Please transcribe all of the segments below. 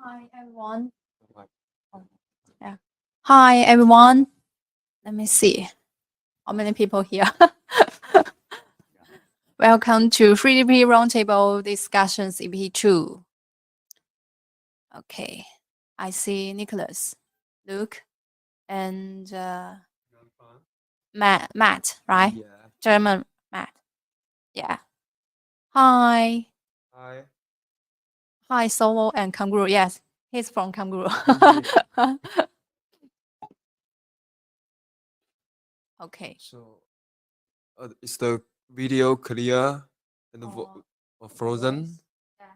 Hi everyone. Oh, yeah. Hi everyone. Let me see how many people here. Welcome to 3DP Roundtable Discussions EP2. Okay, I see Nicholas, Luke, and Matt, right? Yeah. German Matt. Yeah. Hi. Hi. Hi, Sovol and Kangaroo. Yes, he's from Kangaroo. Okay. So, is the video clear and or frozen? Voice? Yeah.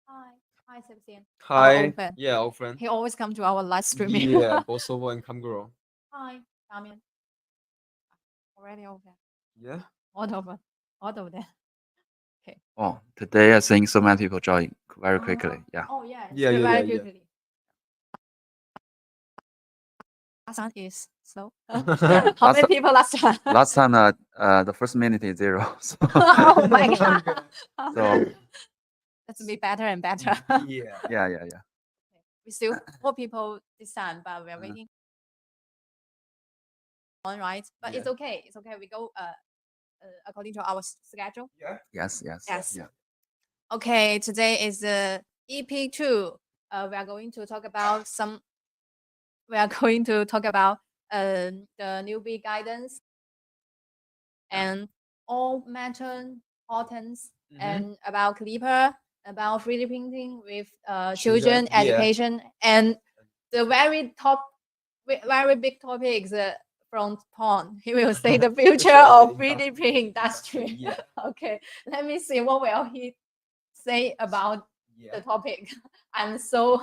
Hi. Hi, Sebastian. Hi. Old friend. Yeah, old friend. He always come to our live streaming. Yeah, both Sovol and Kamguro. Hi, Damian. Already over. Yeah. All over. All over there. Okay. Oh, today I think so many people join very quickly. Yeah. Oh yeah. Yeah, Still yeah, very yeah, yeah. quickly. Last time is slow. How Last many people last time? Last time, the first minute is 0. So, Oh my god. so That's be better and better. Yeah. yeah. We still 4 people this time, but we're Uh-huh. waiting on, right? But it's Yeah. okay. It's okay. We go according to our schedule. Yeah. Yes. Yes. Yeah. Okay, today is the EP2. We are going to talk about the newbie guidance and all matter importance and about Klipper, about 3D printing with children yeah. education, and the very big topic is from Tom. He will say the future of 3D printing industry. Yeah. Okay, let me see what will he say about the topic. I'm so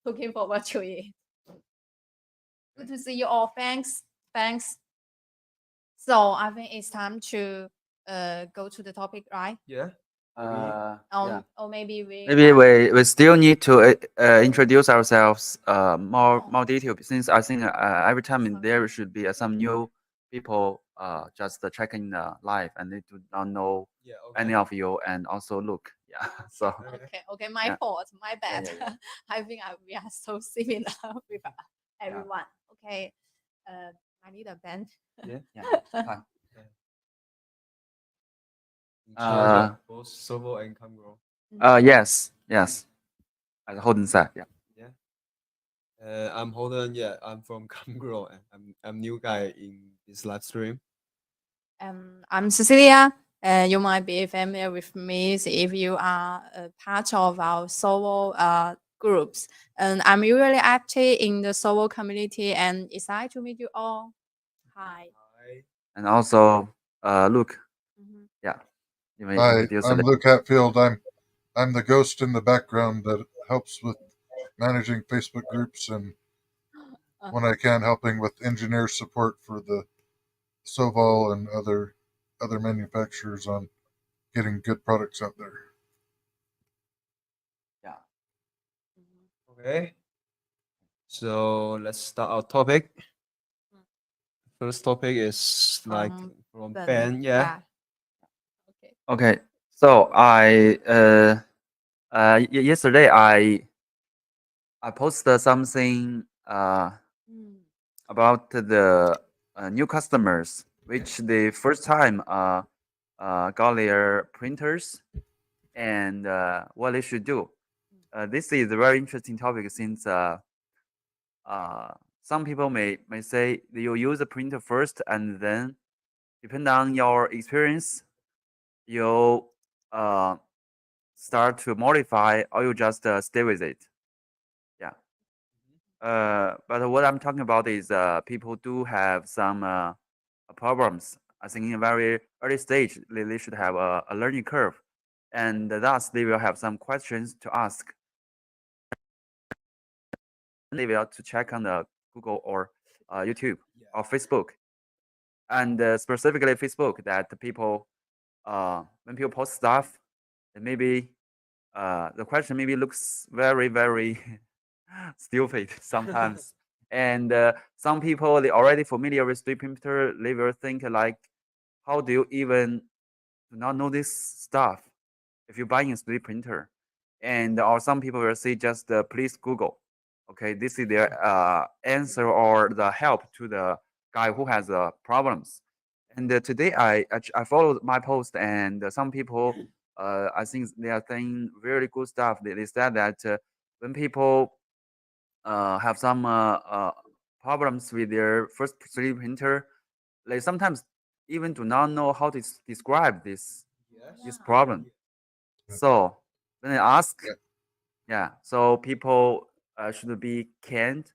looking forward to it. Good to see you all. Thanks. So I think it's time to go to the topic, right? Yeah. Yeah. Or maybe we still need to introduce ourselves more detail, since I think every time there should be some new people just checking the live, and they do not know any of you, and also look. Yeah. So okay, my fault, my bad. Yeah. I think we are so similar with everyone. Okay, I need a band. Yeah. Fine. Both Sovol and Kamguro. Yes. At Holden side. Yeah. Yeah. I'm Holden. Yeah, I'm from Kamguro. I'm new guy in this live stream. I'm Cecilia. You might be familiar with me if you are a part of our Sovol groups. And I'm usually active in the Sovol community and excited to meet you all. Hi. And also, Luke. Yeah. You may Hi, introduce I'm it. Luke Hatfield. I'm the ghost in the background that helps with managing Facebook groups, and when I can, helping with engineer support for the Sovol and other manufacturers on getting good products out there. Yeah. Okay. So let's start our topic. First topic is like from Ben. Yeah. Okay. So yesterday I posted something about the new customers, which the first time got their printers, and what they should do. This is a very interesting topic, since some people may say that you use the printer first, and then depending on your experience, you start to modify, or you just stay with it. Yeah. But what I'm talking about is people do have some problems. I think in a very early stage, they should have a learning curve, and thus they will have some questions to ask. They will to check on the Google or YouTube or Facebook, and specifically Facebook, that people when people post stuff, maybe the question maybe looks very stupid sometimes. And some people, they already familiar with 3D printer, they will think like, how do you even do not know this stuff, if you're buying a 3D printer, and or some people will say just please Google. Okay, this is their answer or the help to the guy who has problems. And today I followed my post, and some people I think they are saying very good stuff. They said that when people have some problems with their first 3D printer, they sometimes even do not know how to describe this problem. So when I ask, so people should be canned,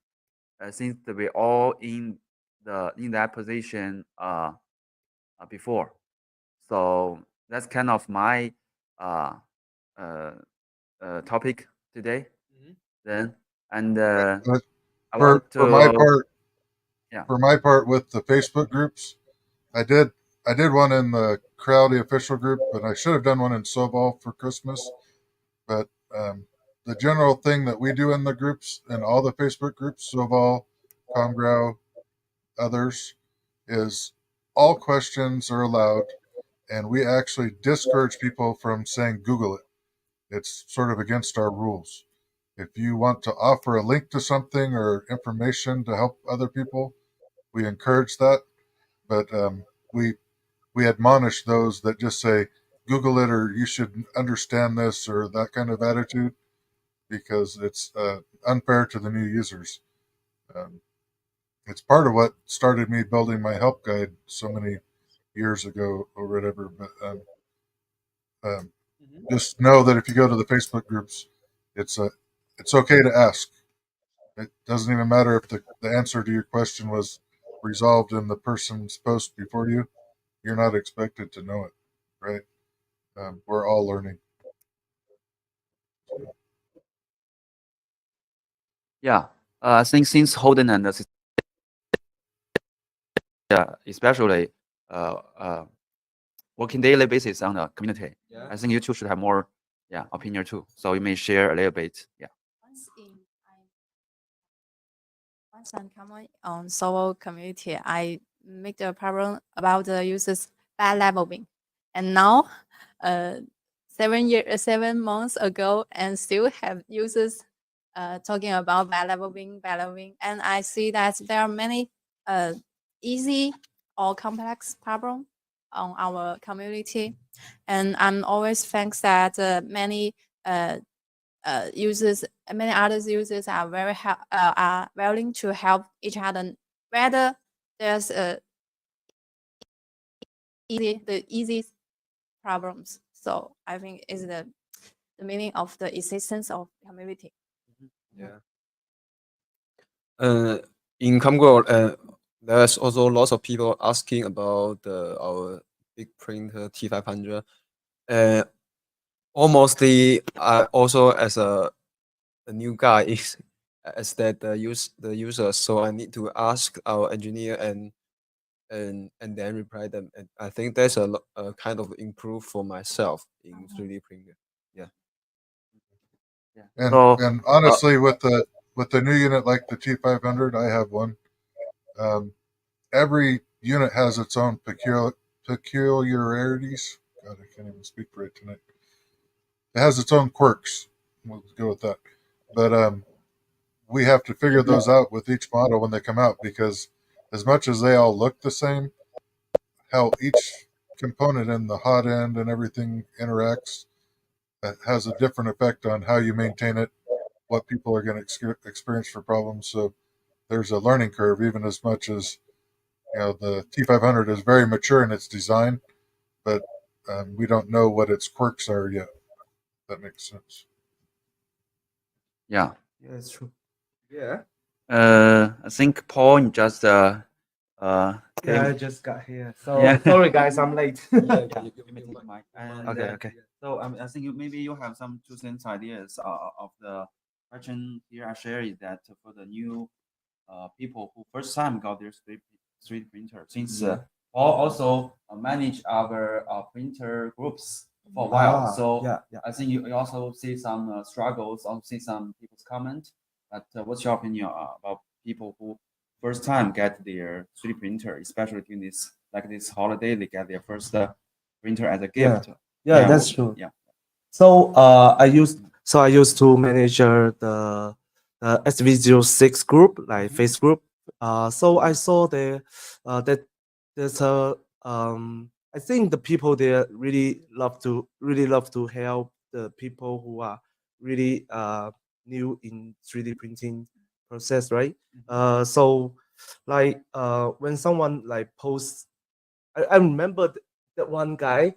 since we all in that position before. So that's kind of my topic today. Then and I want to For my part, yeah. For my part, with the Facebook groups, I did one in the Crowley official group, and I should have done one in Sovol for Christmas. But the general thing that we do in the groups, in all the Facebook groups, Sovol, Comgrow, others, is all questions are allowed, and we actually discourage people from saying Google it. It's sort of against our rules. If you want to offer a link to something or information to help other people, we encourage that. But we admonish those that just say Google it or you should understand this or that kind of attitude, because it's unfair to the new users. It's part of what started me building my help guide so many years ago or whatever. But just know that if you go to the Facebook groups, it's okay to ask. It doesn't even matter if the answer to your question was resolved in the person's post before you. You're not expected to know it, right? We're all learning. Yeah, I think since Holden and especially working daily basis on the community, I think you two should have more opinion too. So you may share a little bit. Yeah. Once I'm coming on Sovol community, I make the problem about the users bad leveling, and now, 7 months ago, and still have users talking about bad leveling, and I see that there are many easy or complex problem on our community, and I'm always thanks that many users, many other users are are willing to help each other, whether there's the easy problems. So I think is the meaning of the existence of community. Yeah. In Camgro, there's also lots of people asking about our big printer T500. Almostly, also as a new guy is as that the user, so I need to ask our engineer and then reply them. And I think that's a kind of improve for myself in 3D printer. Yeah. And So, and honestly, with the new unit like the T500, I have one. Every unit has its own peculiarities. God, I can't even speak right tonight. It has its own quirks. We'll go with that. But we have to figure those out with each model when they come out, because as much as they all look the same, how each component in the hot end and everything interacts has a different effect on how you maintain it, what people are going to experience for problems. So there's a learning curve, even as much as the T500 is very mature in its design, but we don't know what its quirks are yet. That makes sense. yeah. Yeah, it's true. Yeah. I think Paul just Yeah, came. I just got here. So Yeah. sorry guys, I'm late. And, Okay, okay. So I think maybe you have some 2 cents ideas of the question here I share is that for the new people who first time got their 3D printer, since Paul also manage our printer groups for a while. So I think you also see some struggles, also see some people's comment. But what's your opinion about people who first time get their 3D printer, especially during this holiday, they get their first printer as a Yeah. gift. Yeah, that's true. Yeah. So I used to manage the SV06 group, like face group. So I saw there that there's a I think the people there really love to help the people who are really new in 3D printing process, right? So like when someone like posts, I remember that one guy.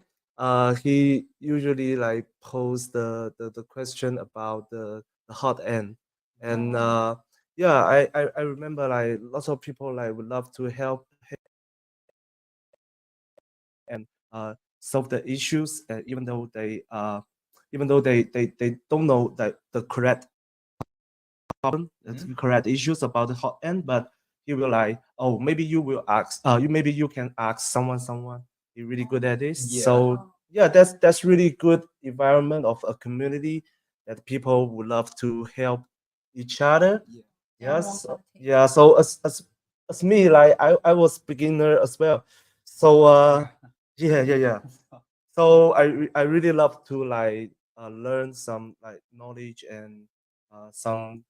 He usually like pose the question about the hot end, and yeah, I remember like lots of people like would love to help and solve the issues, even though they don't know that the correct problem, the correct issues about the hot end, but he will like, oh, maybe you will ask, maybe you can ask someone. You're really good at this. Yeah. So yeah, that's really good environment of a community that people would love to help each other. Yeah. Yes. something. Yeah. So as me, like I was beginner as well. So yeah. So I really love to like learn some like knowledge and some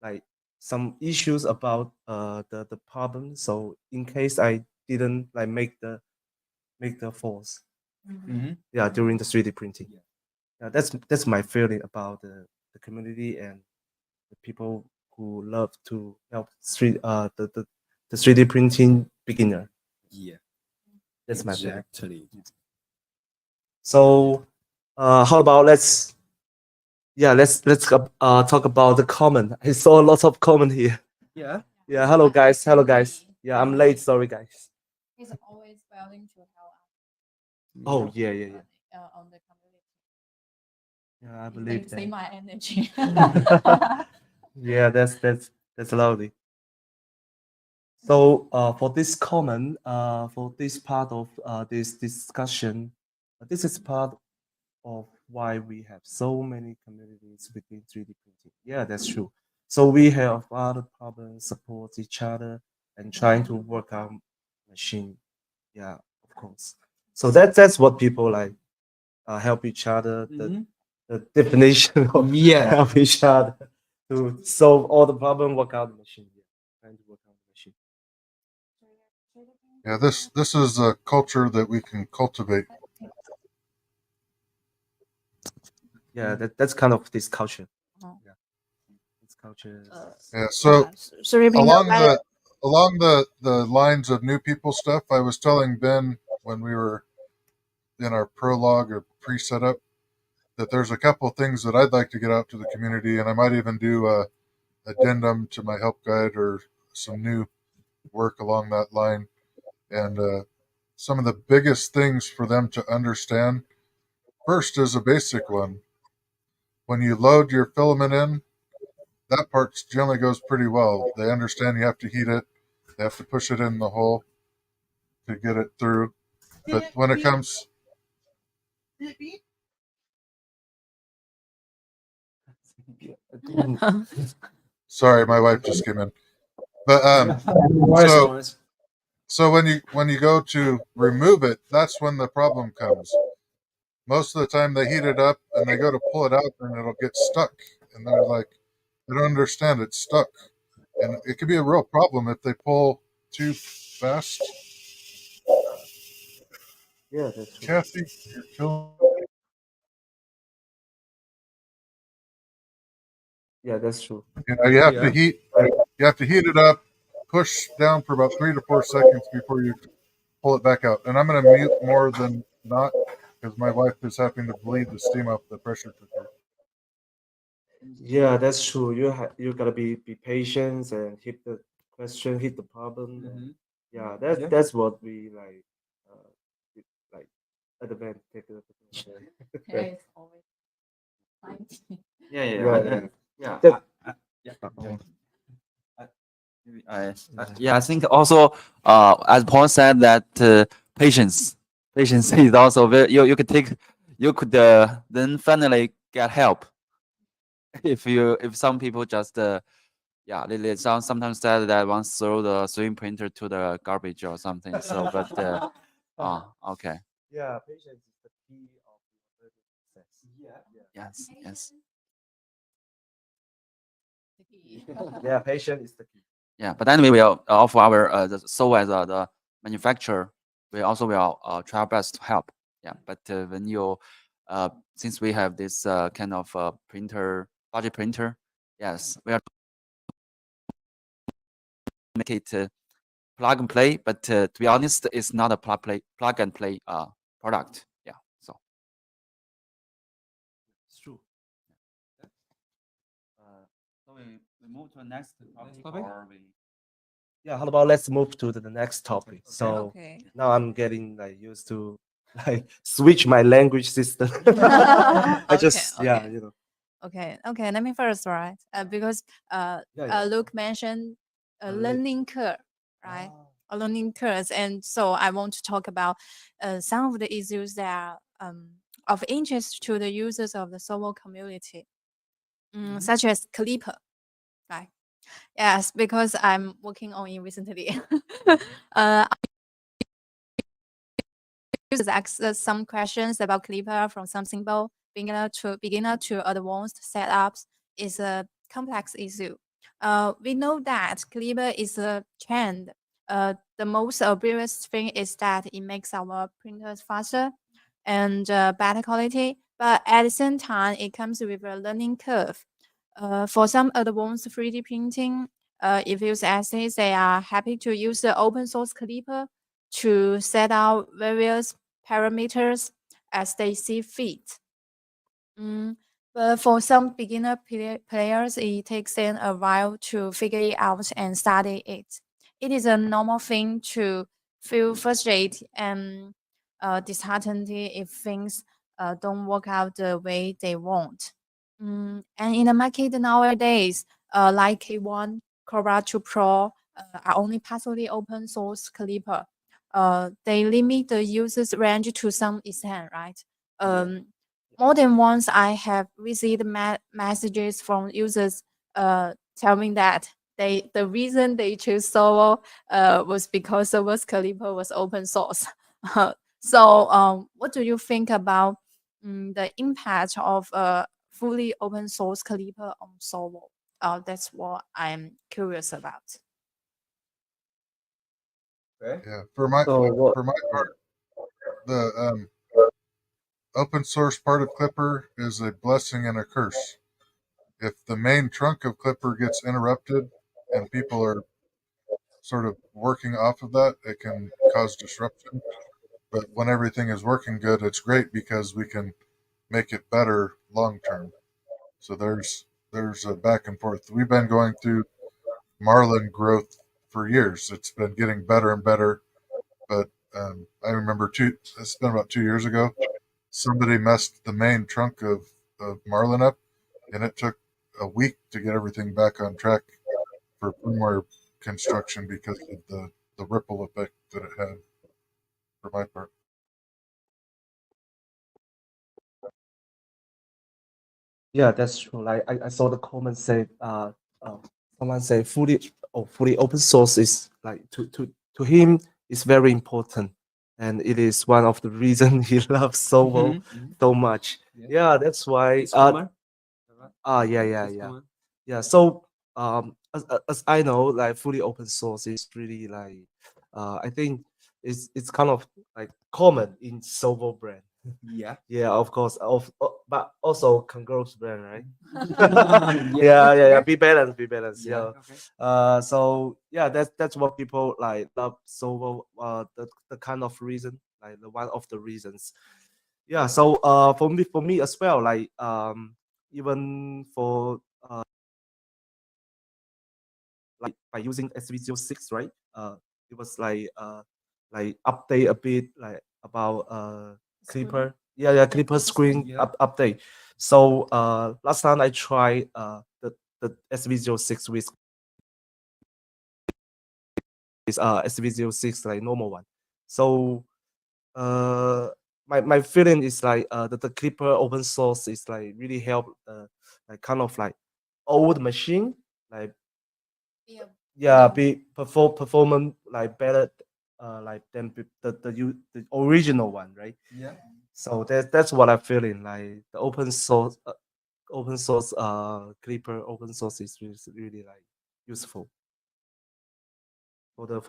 like some issues about the problem. So in case I didn't like make the faults, yeah, during the 3D printing. Yeah, that's my feeling about the community and the people who love to help the 3D printing beginner. Yeah. That's my feeling. Exactly. So how about let's talk about the comment. I saw lots of comment here. Yeah. Yeah, hello guys. Yeah, I'm late. Sorry guys. He's always willing to help us. Oh yeah. On the community. Yeah, I You believe see that. my energy. Yeah, that's lovely. So for this comment, for this part of this discussion, this is part of why we have so many communities within 3D printing. Yeah, that's true. So we have other problems, support each other, and trying to work out machine. Yeah, of course. So that's what people like help each other. The definition of Yeah. help each other to solve all the problem, work out the machine. Yeah, trying to work out the machine. Yeah, this is a culture that we can cultivate. Yeah, that's kind of this culture. Oh. Yeah, this culture. Yeah, so Sorry, along the lines of new people stuff, I was telling Ben when we were in our prologue or pre-setup that there's a couple things that I'd like to get out to the community, and I might even do a addendum to my help guide or some new work along that line. And some of the biggest things for them to understand, first is a basic one. When you load your filament in, that part generally goes pretty well. They understand you have to heat it, they have to push it in the hole to get it through. But when it comes, sorry, my wife just came in. But so when you go to remove it, that's when the problem comes. Most of the time they heat it up and they go to pull it out and it'll get stuck. And they're like, they don't understand it's stuck. And it could be a real problem if they pull too fast. Yeah, that's true. Kathy, you're killing. Yeah, that's true. You know, you have to heat it up, push down for about 3 to 4 seconds before you pull it back out. And I'm going to mute more than not because my wife is having to bleed the steam off the pressure cooker. Yeah, that's true. You gotta be patient and hit the question, hit the problem. And yeah, that's what we like. Like advance technical. Yeah, it's always 90. I think also, as Paul said, that patience is also very, you could then finally get help if some people just they sometimes said that once throw the 3D printer to the garbage or something. So but Okay. Yeah, patience is the key of your success. Yes. Yes. Yeah, patience is the key. Yeah. But anyway, we will offer our so as the manufacturer, we also will try our best to help. Yeah. But when you since we have this kind of printer, budget printer, yes, we are make it plug and play. But to be honest, it's not a plug and play product. Yeah. So It's true. so we move to the next topic, topic? or we. Yeah, how about let's move to the next topic. So Okay. now I'm getting like used to like switch my language system. I just yeah, okay. you know. Okay. Let me first, right? Because Yeah. Luke mentioned a learning curve, right? Ah. A learning curve, and so I want to talk about some of the issues that are of interest to the users of the Sovol community, such as Klipper, right? Yes, because I'm working on it recently. Users ask us some questions about Klipper from some simple beginner to advanced setups is a complex issue. We know that Klipper is a trend. The most obvious thing is that it makes our printers faster and better quality, but at the same time, it comes with a learning curve. For some advanced 3D printing, if users essays, they are happy to use the open source Klipper to set out various parameters as they see fit. But for some beginner players, it takes them a while to figure it out and study it. It is a normal thing to feel frustrated and disheartened if things don't work out the way they want. And in the market nowadays, like K1, Cobra 2 Pro are only partially open source Klipper. They limit the user's range to some extent, right? More than once, I have received messages from users telling that the reason they chose Sovol was because Sovol's Klipper was open source. So, what do you think about the impact of fully open source Klipper on Sovol? That's what I'm curious about. Yeah, for my So what? part, the open source part of Klipper is a blessing and a curse. If the main trunk of Klipper gets interrupted and people are sort of working off of that, it can cause disruption. But when everything is working good, it's great because we can make it better long term. So there's a back and forth. We've been going through Marlin growth for years. It's been getting better and better. But I remember it's been about 2 years ago, somebody messed the main trunk of Marlin up, and it took a week to get everything back on track for firmware construction because of the ripple effect that it had for my part. Yeah, that's true. Like I saw the comment say someone say fully open source is like to him is very important, and it is one of the reason he loves Sovol so much. Yeah, that's why yeah. So as I know, like fully open source is really like I think it's kind of like common in Sovol brand. Yeah, of course. But also Kangaroo's brand, right? Yeah. Be balanced. Yeah. So yeah, that's what people like love Sovol. The kind of reason, like the one of the reasons. Yeah. So for me as well, like even for like by using SV06, right? It was like update a bit like about Klipper. Yeah, Klipper screen update. So last time I tried the SV06 with this SV06 like normal one. So my feeling is like the Klipper open source is like really help like kind of like old machine like be performance like better like the original one, right? Yeah. So that's what I'm feeling like. The open source Klipper open source is really like useful for the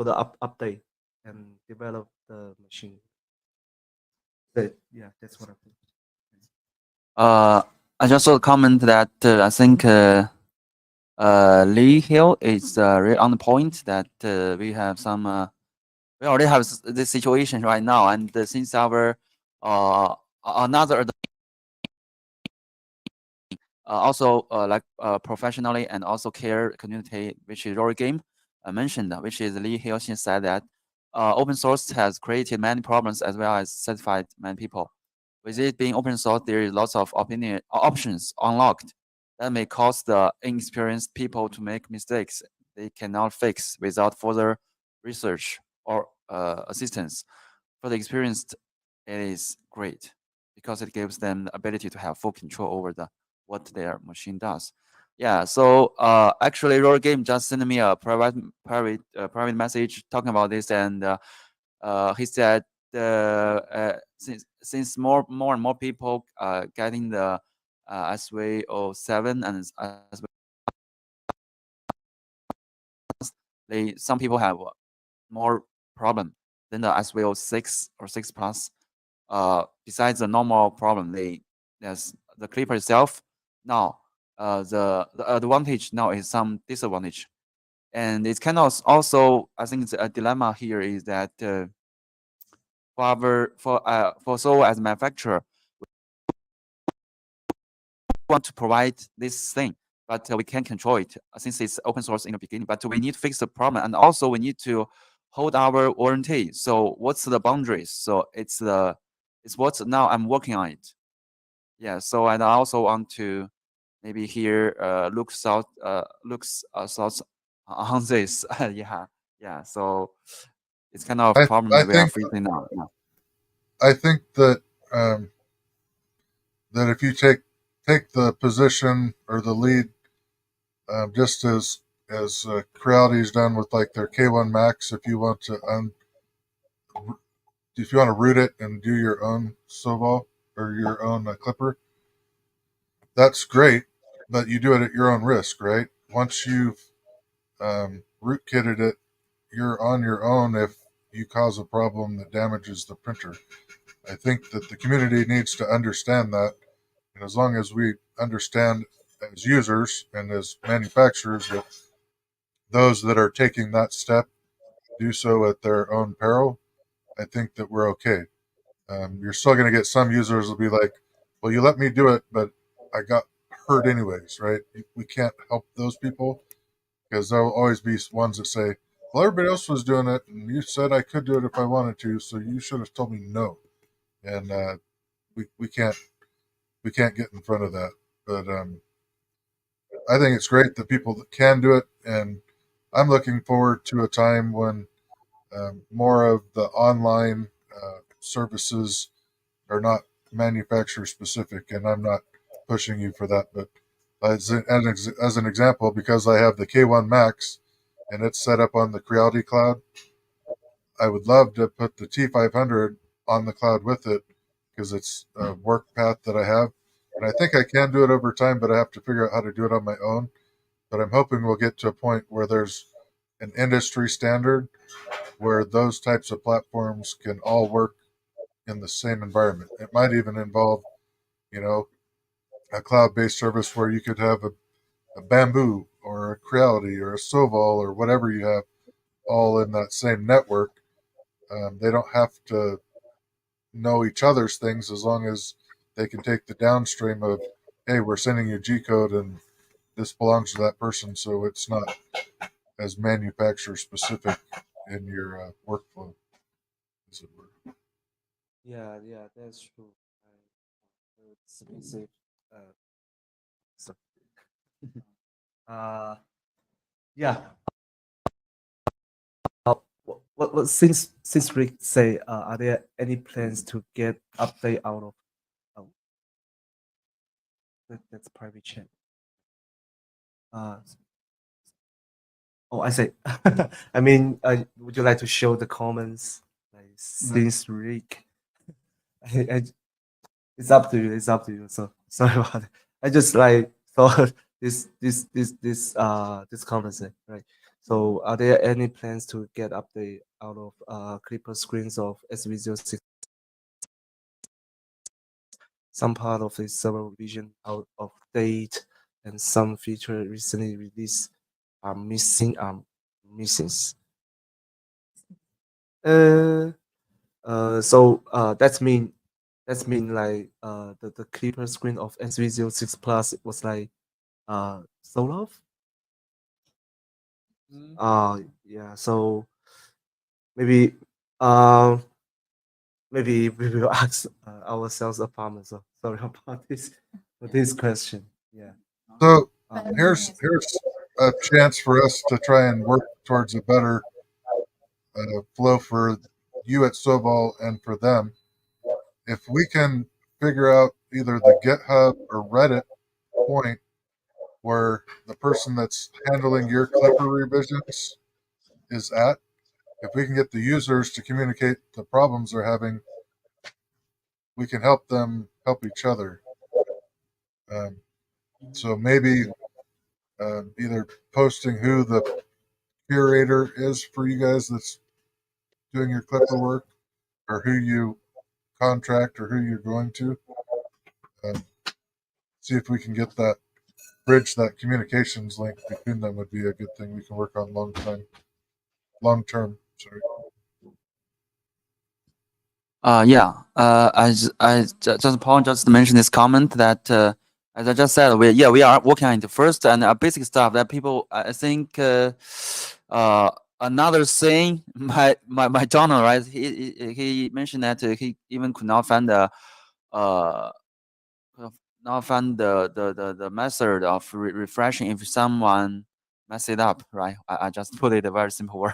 update and develop the machine. Yeah, that's what I think. I just want to comment that I think Lee Hill is really on the point that we have some we already have this situation right now, and since our another also like professionally and also care community, which is Rory Game mentioned, which is Lee Hill said that open source has created many problems as well as satisfied many people. With it being open source, there is lots of options unlocked that may cause the inexperienced people to make mistakes they cannot fix without further research or assistance. For the experienced, it is great because it gives them the ability to have full control over what their machine does. Yeah, so actually, Roar Game just sent me a private message talking about this, and he said since more and more people getting the SVO7 and as some people have more problem than the SVO6 or 6 plus. Besides the normal problem, there's the Klipper itself. Now, the advantage now is some disadvantage, and it's kind of also I think it's a dilemma here is that for Sovol as a manufacturer, we want to provide this thing, but we can't control it since it's open source in the beginning. But we need to fix the problem, and also we need to hold our warranty. So what's the boundaries? So it's what now I'm working on it. Yeah. So and I also want to maybe hear Luke's thoughts on this. Yeah. Yeah. So it's kind of problem I that we are think facing now. Yeah. I think that that if you take the position or the lead, just as Creality's done with like their K1 Max, if you want to root it and do your own Sovol or your own Klipper, that's great, but you do it at your own risk, right? Once you've rootkitted it, you're on your own if you cause a problem that damages the printer. I think that the community needs to understand that, and as long as we understand as users and as manufacturers that those that are taking that step do so at their own peril, I think that we're okay. You're still going to get some users will be like, well, you let me do it, but I got hurt anyways, right? We can't help those people because there'll always be ones that say, well, everybody else was doing it, and you said I could do it if I wanted to, so you should have told me no. And we can't get in front of that. But I think it's great that people that can do it, and I'm looking forward to a time when more of the online services are not manufacturer specific, and I'm not pushing you for that, but as an example, because I have the K1 Max and it's set up on the Creality cloud, I would love to put the T500 on the cloud with it because it's a work path that I have. And I think I can do it over time, but I have to figure out how to do it on my own. But I'm hoping we'll get to a point where there's an industry standard where those types of platforms can all work in the same environment. It might even involve, you know, a cloud-based service where you could have a Bamboo or a Creality or a Sovol or whatever you have all in that same network. They don't have to know each other's things as long as they can take the downstream of, hey, we're sending you G code and this belongs to that person, so it's not as manufacturer specific in your workflow, as it were. Yeah, that's true. Specific. So, uh, yeah. What since Rick say, are there any plans to get update out of that's private chat? Oh, I say. I mean, would you like to show the comments? Like since Rick, I, it's up to you. It's up to you. So sorry about it. I just like thought this comments, right? So are there any plans to get update out of Klipper screens of SV06? Some part of the server revision out of date and some feature recently released are missing. So that's mean like the Klipper screen of SV06 Plus was like sold off. Yeah. So maybe maybe we will ask our sales department. So sorry about this question. Yeah. So here's a chance for us to try and work towards a better flow for you at Sovol and for them. If we can figure out either the GitHub or Reddit point where the person that's handling your Klipper revisions is at, if we can get the users to communicate the problems they're having, we can help them help each other. So maybe either posting who the curator is for you guys that's doing your Klipper work, or who you contract, or who you're going to. See if we can get that bridge, that communications link between them would be a good thing we can work on long term. Sorry. Yeah. I just Paul just mentioned this comment that as I just said, we are working on the first and basic stuff that people I think another thing my journal, right, he mentioned that he even could not find the method of refreshing if someone mess it up, right? I just put it a very simple word.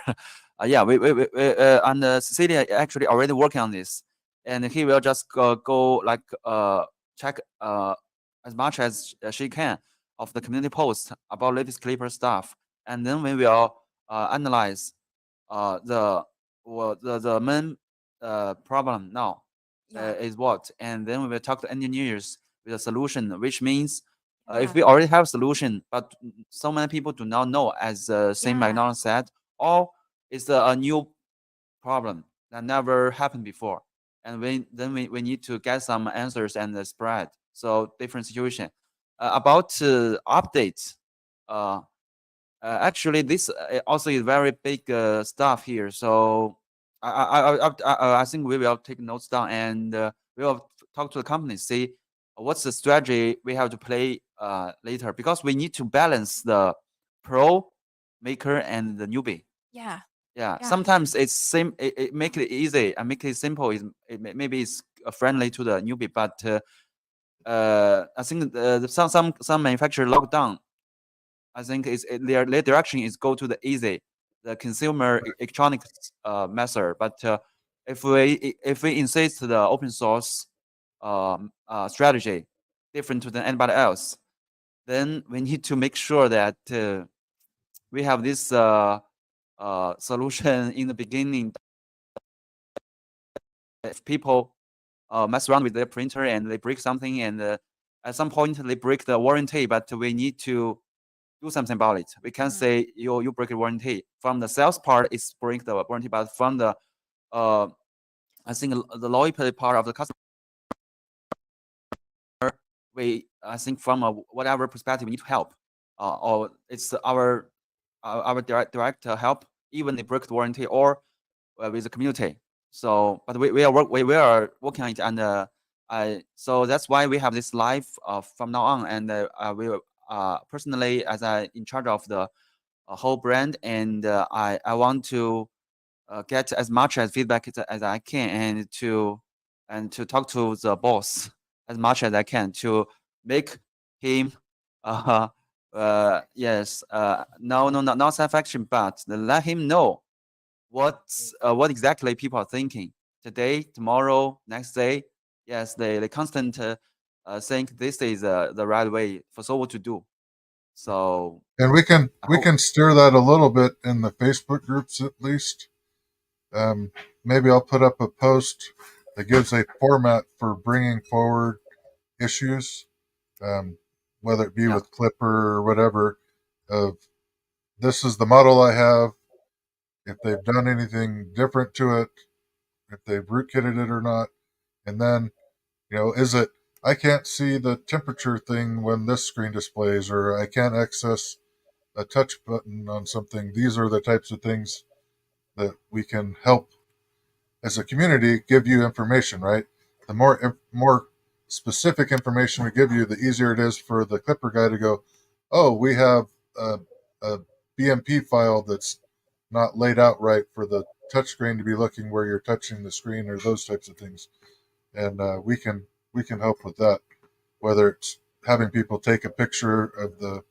Yeah, we and Cecilia actually already working on this, and he will just go like check as much as she can of the community posts about latest Klipper stuff, and then we will analyze the main problem now is what, and then we will talk to engineers with a solution, which means if we already have a solution, but so many people do not know, as Saint McDonald said, or it's a new problem that never happened before, and we need to get some answers and spread. So different situation about updates. Actually, this also is very big stuff here. So I think we will take notes down, and we will talk to the company, see what's the strategy we have to play later, because we need to balance the pro maker and the newbie. Yeah. Sometimes it's same. It make it easy and make it simple. Maybe it's friendly to the newbie, but I think some manufacturer locked down. I think their direction is go to the easy, the consumer electronics method. But if we insist the open source strategy, different to than anybody else, then we need to make sure that we have this solution in the beginning. If people mess around with their printer and they break something, and at some point they break the warranty, but we need to do something about it. We can't say you break the warranty. From the sales part, it's break the warranty, but from the I think the loyalty part of the customer, I think from whatever perspective we need to help, or it's our direct help, even they break the warranty, or with the community. So, but we are working on it, and so that's why we have this live from now on, and we personally, as I in charge of the whole brand, and I want to get as much as feedback as I can, and to talk to the boss as much as I can to make him yes not satisfaction, but let him know what exactly people are thinking today, tomorrow, next day. Yes, they constant think this is the right way for Sovol to do. So And we can hope- can steer that a little bit in the Facebook groups at least. Maybe I'll put up a post that gives a format for bringing forward issues, whether it be Yeah. with Klipper or whatever. Of this is the model I have. If they've done anything different to it, if they've rootkitted it or not, and then is it I can't see the temperature thing when this screen displays, or I can't access a touch button on something. These are the types of things that we can help as a community give you information, right? The more specific information we give you, the easier it is for the Klipper guy to go, oh, we have a BMP file that's not laid out right for the touchscreen to be looking where you're touching the screen, or those types of things. And we can help with that, whether it's having people take a picture of the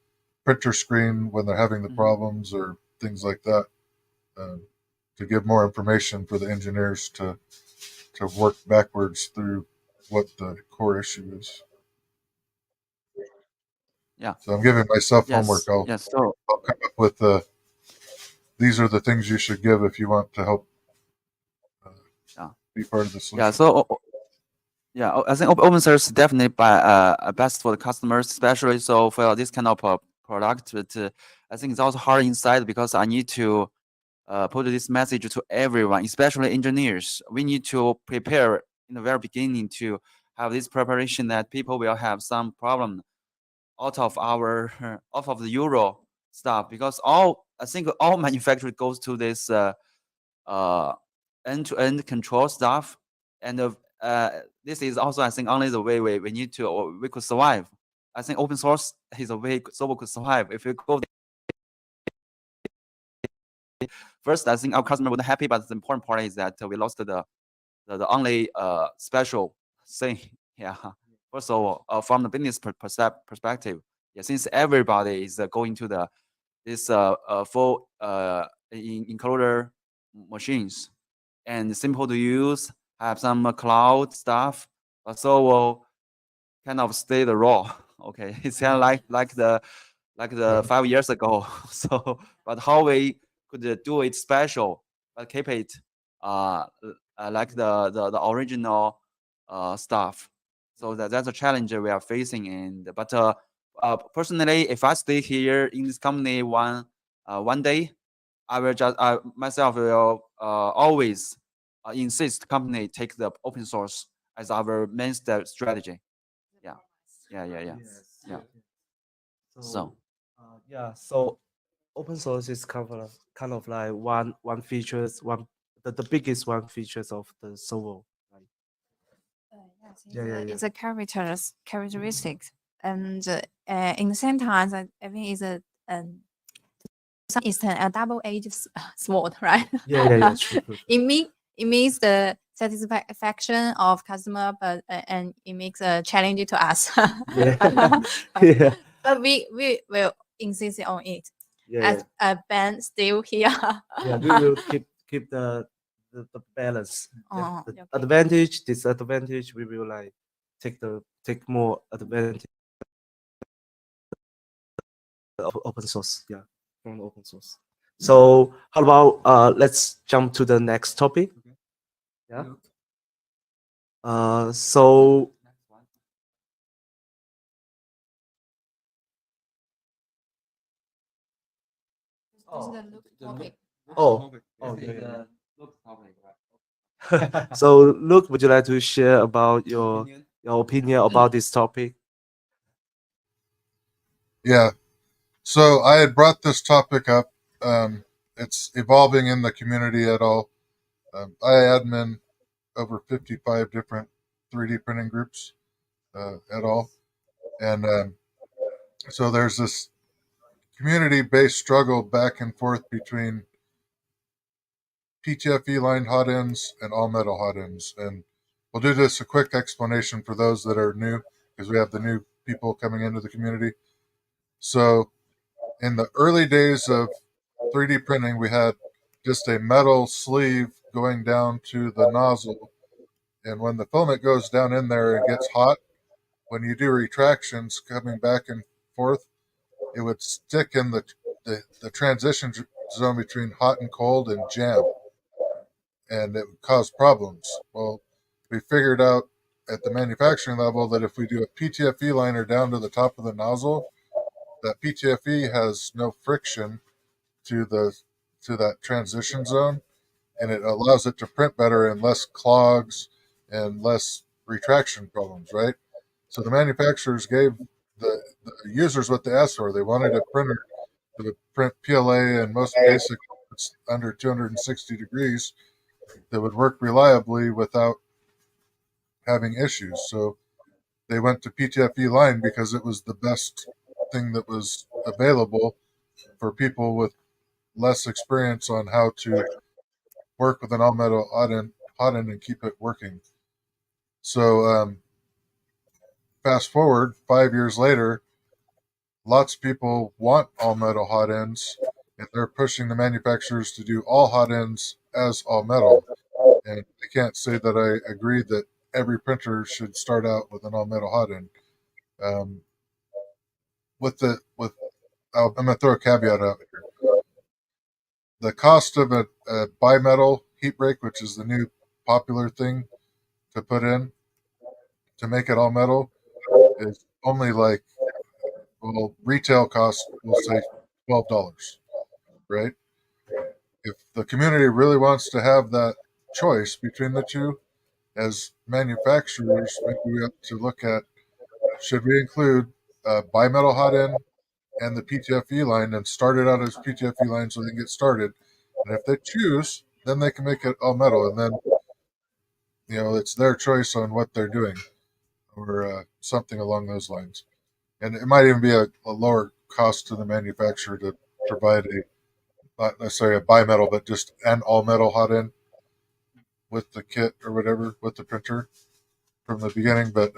printer screen when they're having the problems or things like that, to give more information for the engineers to work backwards through what the core issue is. Yeah. So I'm giving myself yes, homework. yes. So I'll come up with these are the things you should give if you want to help be part of the solution. yeah, so yeah, I think open source is definitely best for the customers, especially so for this kind of product. But I think it's also hard inside because I need to put this message to everyone, especially engineers. We need to prepare in the very beginning to have this preparation that people will have some problem out of the Euro stuff, because I think all manufacturer goes to this end-to-end control stuff, and this is also, I think, only the way we need to, or we could survive. I think open source is a way Sovol could survive. If you go first, I think our customer would be happy, but the important part is that we lost the only special thing. Yeah. First of all, from the business perspective, yeah, since everybody is going to this full encoder machines and simple to use, have some cloud stuff, so will kind of stay the raw. Okay, it's kind of like the 5 years ago. So, but how we could do it special, but keep it like the original stuff. So that's a challenge we are facing. And but personally, if I stay here in this company one day, I will just myself will always insist company take the open source as our main strategy. Yeah. Yeah. So So open source is kind of like one features, the biggest one features of the Sovol. Right? It's a characteristics, and in the same time, I think it's a some extent a double-edged sword, right? Yeah. True. It means the satisfaction of customer, but and it makes a challenge to us. Yeah. But we will insist on it. Yeah. As a band still here. Yeah, we will keep the balance. Oh, The okay. advantage, disadvantage, we will like take more advantage of open source. Yeah, from open source. So how about let's jump to the next topic. Yeah. So This is the look topic. yeah. So Luke, would you like to share about your opinion about this topic? Yeah. So I had brought this topic up. It's evolving in the community at all. I admin over 55 different 3D printing groups at all. And so there's this community-based struggle back and forth between PTFE lined hot ends and all metal hot ends. And we'll do this a quick explanation for those that are new, because we have the new people coming into the community. So in the early days of 3D printing, we had just a metal sleeve going down to the nozzle. And when the filament goes down in there and gets hot, when you do retractions coming back and forth, it would stick in the transition zone between hot and cold and jam, and it would cause problems. Well, we figured out at the manufacturing level that if we do a PTFE liner down to the top of the nozzle, that PTFE has no friction to that transition zone, and it allows it to print better and less clogs and less retraction problems, right? So the manufacturers gave the users what they asked for. They wanted a printer that would print PLA and most basic under 260 degrees that would work reliably without having issues. So they went to PTFE line because it was the best thing that was available for people with less experience on how to work with an all metal hot end and keep it working. So fast forward 5 years later, lots of people want all metal hot ends, and they're pushing the manufacturers to do all hot ends as all metal. And I can't say that I agree that every printer should start out with an all metal hot end. I'm gonna throw a caveat out here. The cost of a bimetal heat break, which is the new popular thing to put in to make it all metal, is only like, well, retail cost will say $12, right? If the community really wants to have that choice between the two, as manufacturers, maybe we have to look at, should we include bimetal hot end and the PTFE line and start it out as PTFE line so they can get started. And if they choose, then they can make it all metal, and then it's their choice on what they're doing, or something along those lines. And it might even be a lower cost to the manufacturer to provide not necessarily a bimetal, but just an all metal hot end with the kit or whatever, with the printer from the beginning. But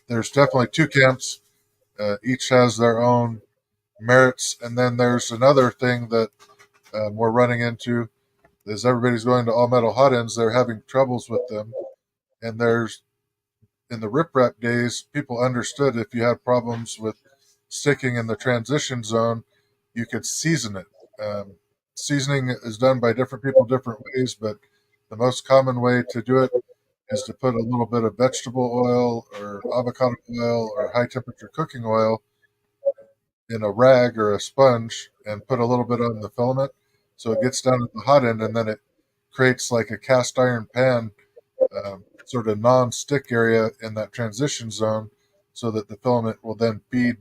there's definitely two camps. Each has their own merits. And then there's another thing that we're running into is everybody's going to all metal hot ends. They're having troubles with them. And in the riprap days, people understood if you had problems with sticking in the transition zone, you could season it. Seasoning is done by different people different ways, but the most common way to do it is to put a little bit of vegetable oil or avocado oil or high temperature cooking oil in a rag or a sponge and put a little bit on the filament so it gets down at the hot end, and then it creates like a cast iron pan sort of non-stick area in that transition zone so that the filament will then feed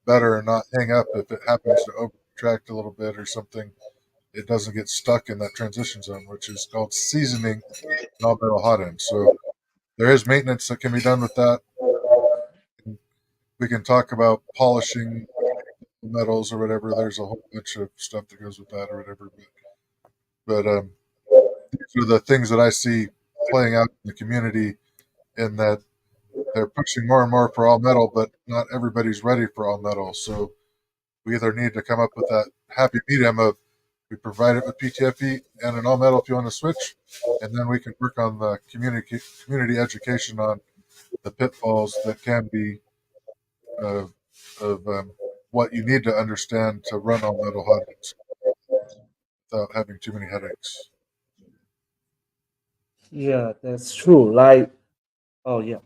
better and not hang up if it happens to over retract a little bit or something. It doesn't get stuck in that transition zone, which is called seasoning all metal hot end. So there is maintenance that can be done with that. We can talk about polishing metals or whatever. There's a whole bunch of stuff that goes with that or whatever. But these are the things that I see playing out in the community, in that they're pushing more and more for all metal, but not everybody's ready for all metal. So we either need to come up with that happy medium of we provide it with PTFE and an all metal if you want to switch, and then we can work on the community education on the pitfalls that can be of what you need to understand to run all metal hot ends without having too many headaches. Yeah, that's true. Like, oh yeah.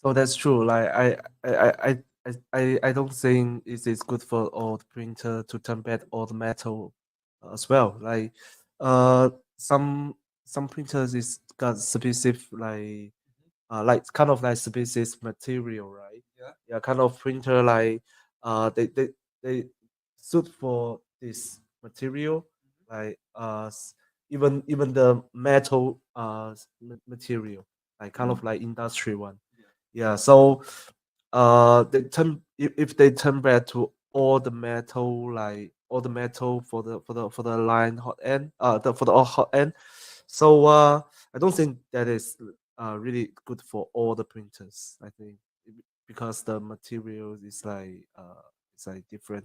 So that's true. Like I don't think it is good for all the printer to turn back all the metal as well. Like some printers is got specific like kind of like specific material, right? Yeah, kind of printer like they suit for this material, like even the metal material, like kind of like industry one. Yeah, so they turn if they turn back to all the metal, like all the metal for the line hot end, for the hot end. So I don't think that is really good for all the printers. I think because the material is like it's like different.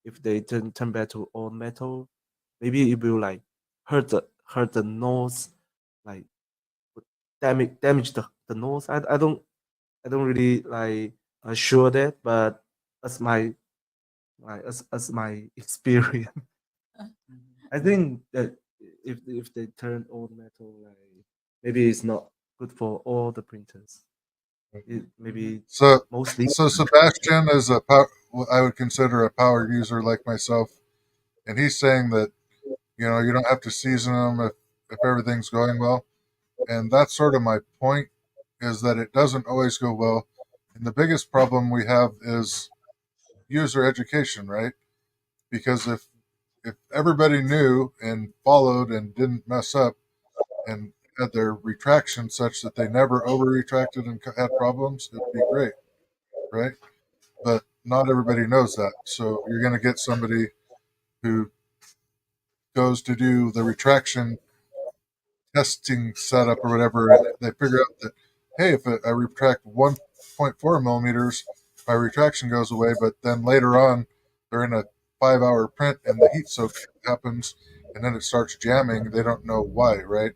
If they turn back to all metal, maybe it will like hurt the nose, like damage the nose. I don't really like sure that, but that's my like as my experience. I think that if they turn all metal, like maybe it's not good for all the printers. It maybe So mostly. Sebastian is what I would consider a power user like myself, and he's saying that you don't have to season them if everything's going well, and that's sort of my point, is that it doesn't always go well, and the biggest problem we have is user education, right? Because if everybody knew and followed and didn't mess up and had their retraction such that they never over retracted and had problems, it'd be great, right? But not everybody knows that. So you're going to get somebody who goes to do the retraction testing setup or whatever, and they figure out that, hey, if I retract 1.4 millimeters, my retraction goes away. But then later on, they're in a 5-hour print and the heat soak happens and then it starts jamming. They don't know why, right?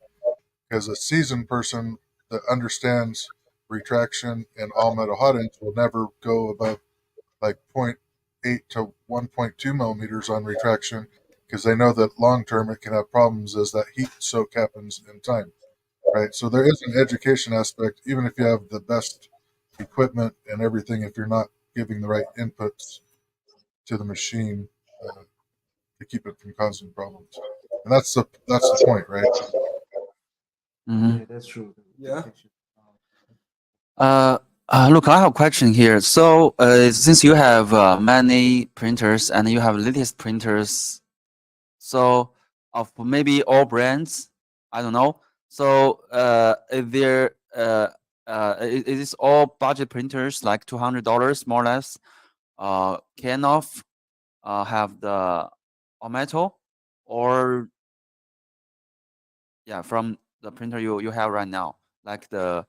Because a seasoned person that understands retraction and all metal hot ends will never go above like 0.8 to 1.2 millimeters on retraction, because they know that long term it can have problems as that heat soak happens in time, right? So there is an education aspect, even if you have the best equipment and everything, if you're not giving the right inputs to the machine to keep it from causing problems. And that's the point, right? Yeah, that's true. Yeah. Look, I have a question here. So, since you have many printers and you have latest printers, so of maybe all brands, I don't know. So, is there is this all budget printers like $200 more or less? Can have the all metal, or yeah, from the printer you have right now, like the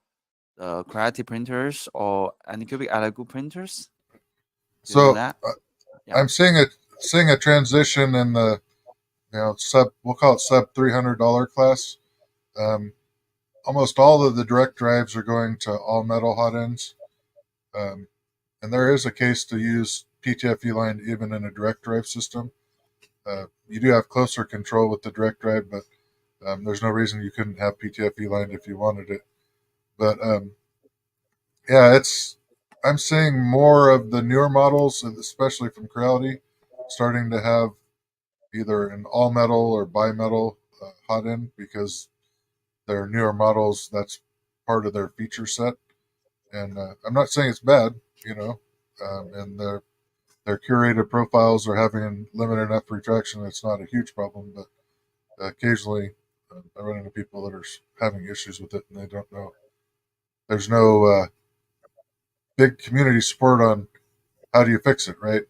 creative printers or Anycubic Aligo printers? Do you know So that? Yeah. I'm seeing a transition in the we'll call it sub $300 class. Almost all of the direct drives are going to all metal hot ends, and there is a case to use PTFE line even in a direct drive system. You do have closer control with the direct drive, but there's no reason you couldn't have PTFE line if you wanted it. But yeah, I'm seeing more of the newer models, especially from Creality, starting to have either an all metal or bimetal hot end, because they're newer models. That's part of their feature set. And I'm not saying it's bad, and their curated profiles are having limited enough retraction. It's not a huge problem, but occasionally I run into people that are having issues with it and they don't know. There's no big community support on how do you fix it, right?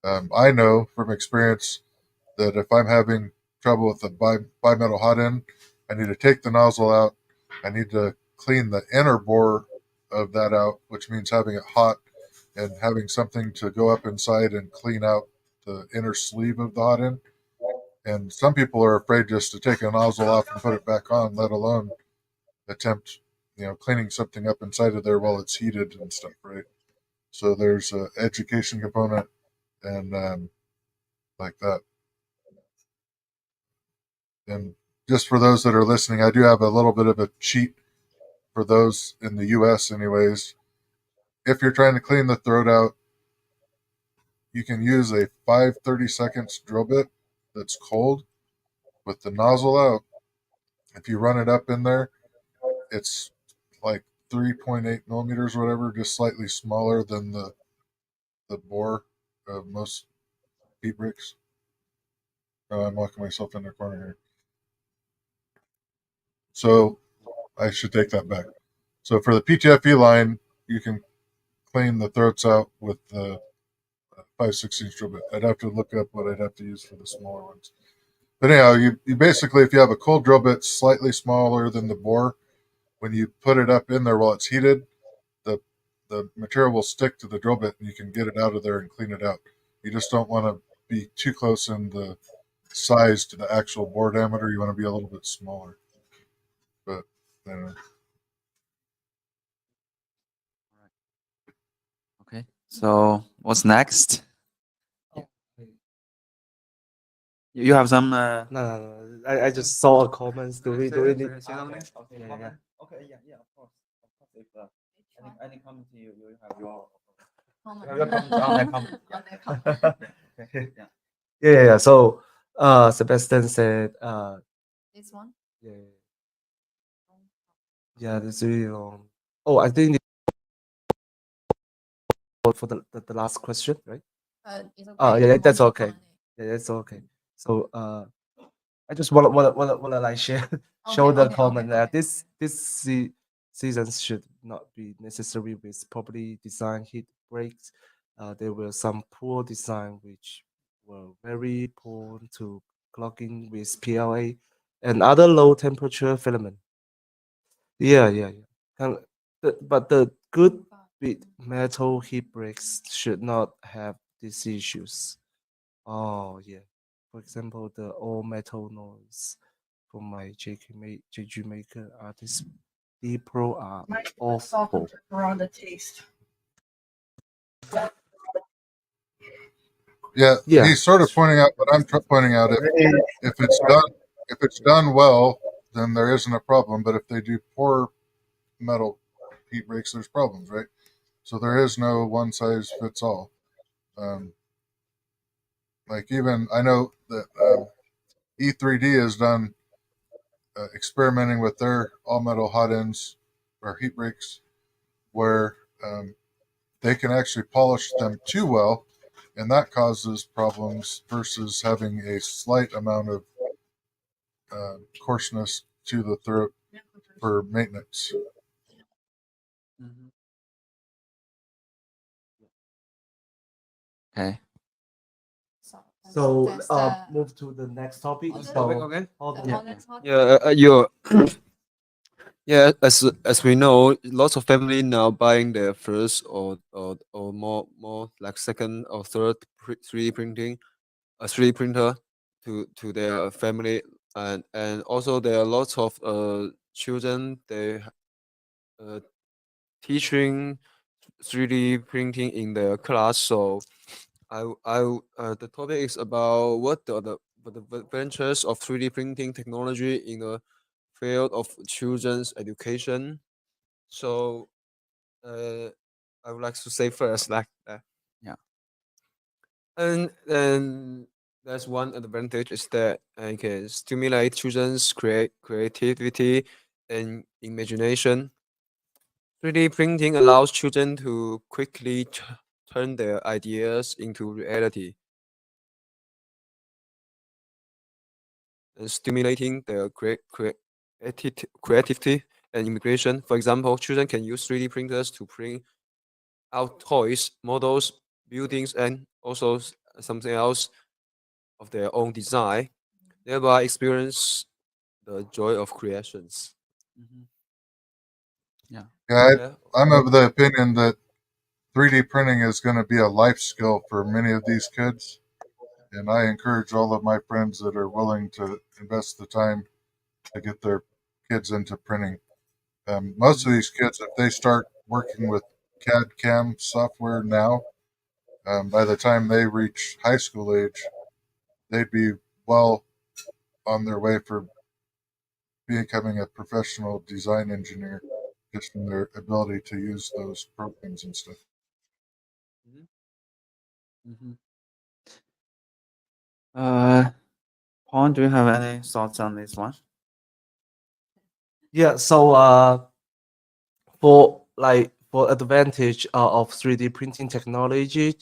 I know from experience that if I'm having trouble with the bimetal hot end, I need to take the nozzle out. I need to clean the inner bore of that out, which means having it hot and having something to go up inside and clean out the inner sleeve of the hot end. And some people are afraid just to take a nozzle off and put it back on, let alone attempt, cleaning something up inside of there while it's heated and stuff, right? So there's an education component and like that. And just for those that are listening, I do have a little bit of a cheat for those in the US anyways. If you're trying to clean the throat out, you can use a 5/30 seconds drill bit that's cold with the nozzle out. If you run it up in there, it's like 3.8 millimeters or whatever, just slightly smaller than the bore of most heat bricks. Oh, I'm locking myself in the corner here. So I should take that back. So for the PTFE line, you can clean the throats out with the 5/16 drill bit. I'd have to look up what I'd have to use for the smaller ones. But anyhow, you basically, if you have a cold drill bit slightly smaller than the bore, when you put it up in there while it's heated, the material will stick to the drill bit and you can get it out of there and clean it out. You just don't want to be too close in the size to the actual bore diameter. You want to be a little bit smaller. But Okay. So what's next? Yeah. You have some. No. I just saw a comments. Do we need? Say something? Okay, yeah. Okay, yeah, of course. If any comment you have your Comment. your comment on that comment. On that comment. Okay. Yeah. Yeah. So, Sebastian said, This one. yeah, that's really long. Oh, I think for the last question, right? It's okay. Oh, yeah, I want that's to okay. comment it. Yeah, that's okay. So, I just wanna like share show Okay, the okay, comment okay, that okay. this season should not be necessary with properly designed heat breaks. There were some poor design which were very prone to clogging with PLA and other low temperature filament. Yeah. And but the good bit metal heat breaks should not have these issues. Oh yeah. For example, the all metal noise from my JG Maker artist D Pro are awful. Around the taste. Yeah, Yeah. he's sort of pointing out what I'm pointing out. If it's done well, then there isn't a problem. But if they do poor metal heat breaks, there's problems, right? So there is no one size fits all. Like even I know that E3D has done experimenting with their all metal hot ends or heat breaks, where they can actually polish them too well, and that causes problems versus having a slight amount of coarseness to the throat for maintenance. Okay. So that's the move to the next topic. Next So, topic, okay? hold on. Yeah. other topic. Yeah, yeah. As we know, lots of family now buying their first or more like second or third 3D printing, a 3D printer to their family, and also there are lots of children uh teaching 3D printing in their class. So the topic is about what the adventures of 3D printing technology in the field of children's education. So I would like to say first, like Yeah. and there's one advantage is that I can stimulate children's creativity and imagination. 3D printing allows children to quickly turn their ideas into reality, and stimulating their creativity and immigration. For example, children can use 3D printers to print out toys, models, buildings, and also something else of their own design, thereby experience the joy of creations. Yeah, Yeah. I'm of the opinion that 3D printing is going to be a life skill for many of these kids. And I encourage all of my friends that are willing to invest the time to get their kids into printing. Most of these kids, if they start working with CAD CAM software now, by the time they reach high school age, they'd be well on their way for becoming a professional design engineer just from their ability to use those programs and stuff. Paul, do you have any thoughts on this one? Yeah. So for advantage of 3D printing technology,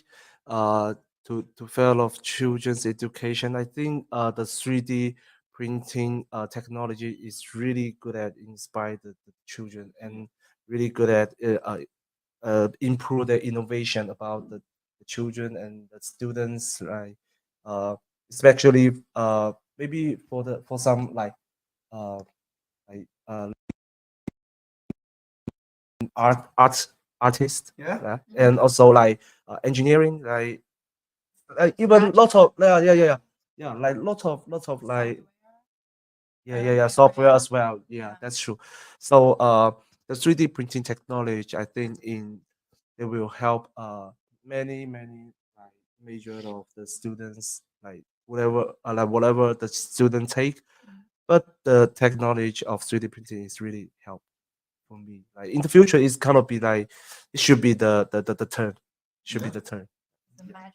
to field of children's education, I think the 3D printing technology is really good at inspire the children and really good at improve the innovation about the children and the students, right? Especially maybe for some uh, like artist, Yeah. and also like engineering, even lots of like lots of like software as well. Yeah, that's true. So the 3D printing technology, I think it will help many like major of the students like whatever the student take. But the technology of 3D printing is really help for me. Like in the future, it's gonna be like it should be the turn. Should be the turn. The magic.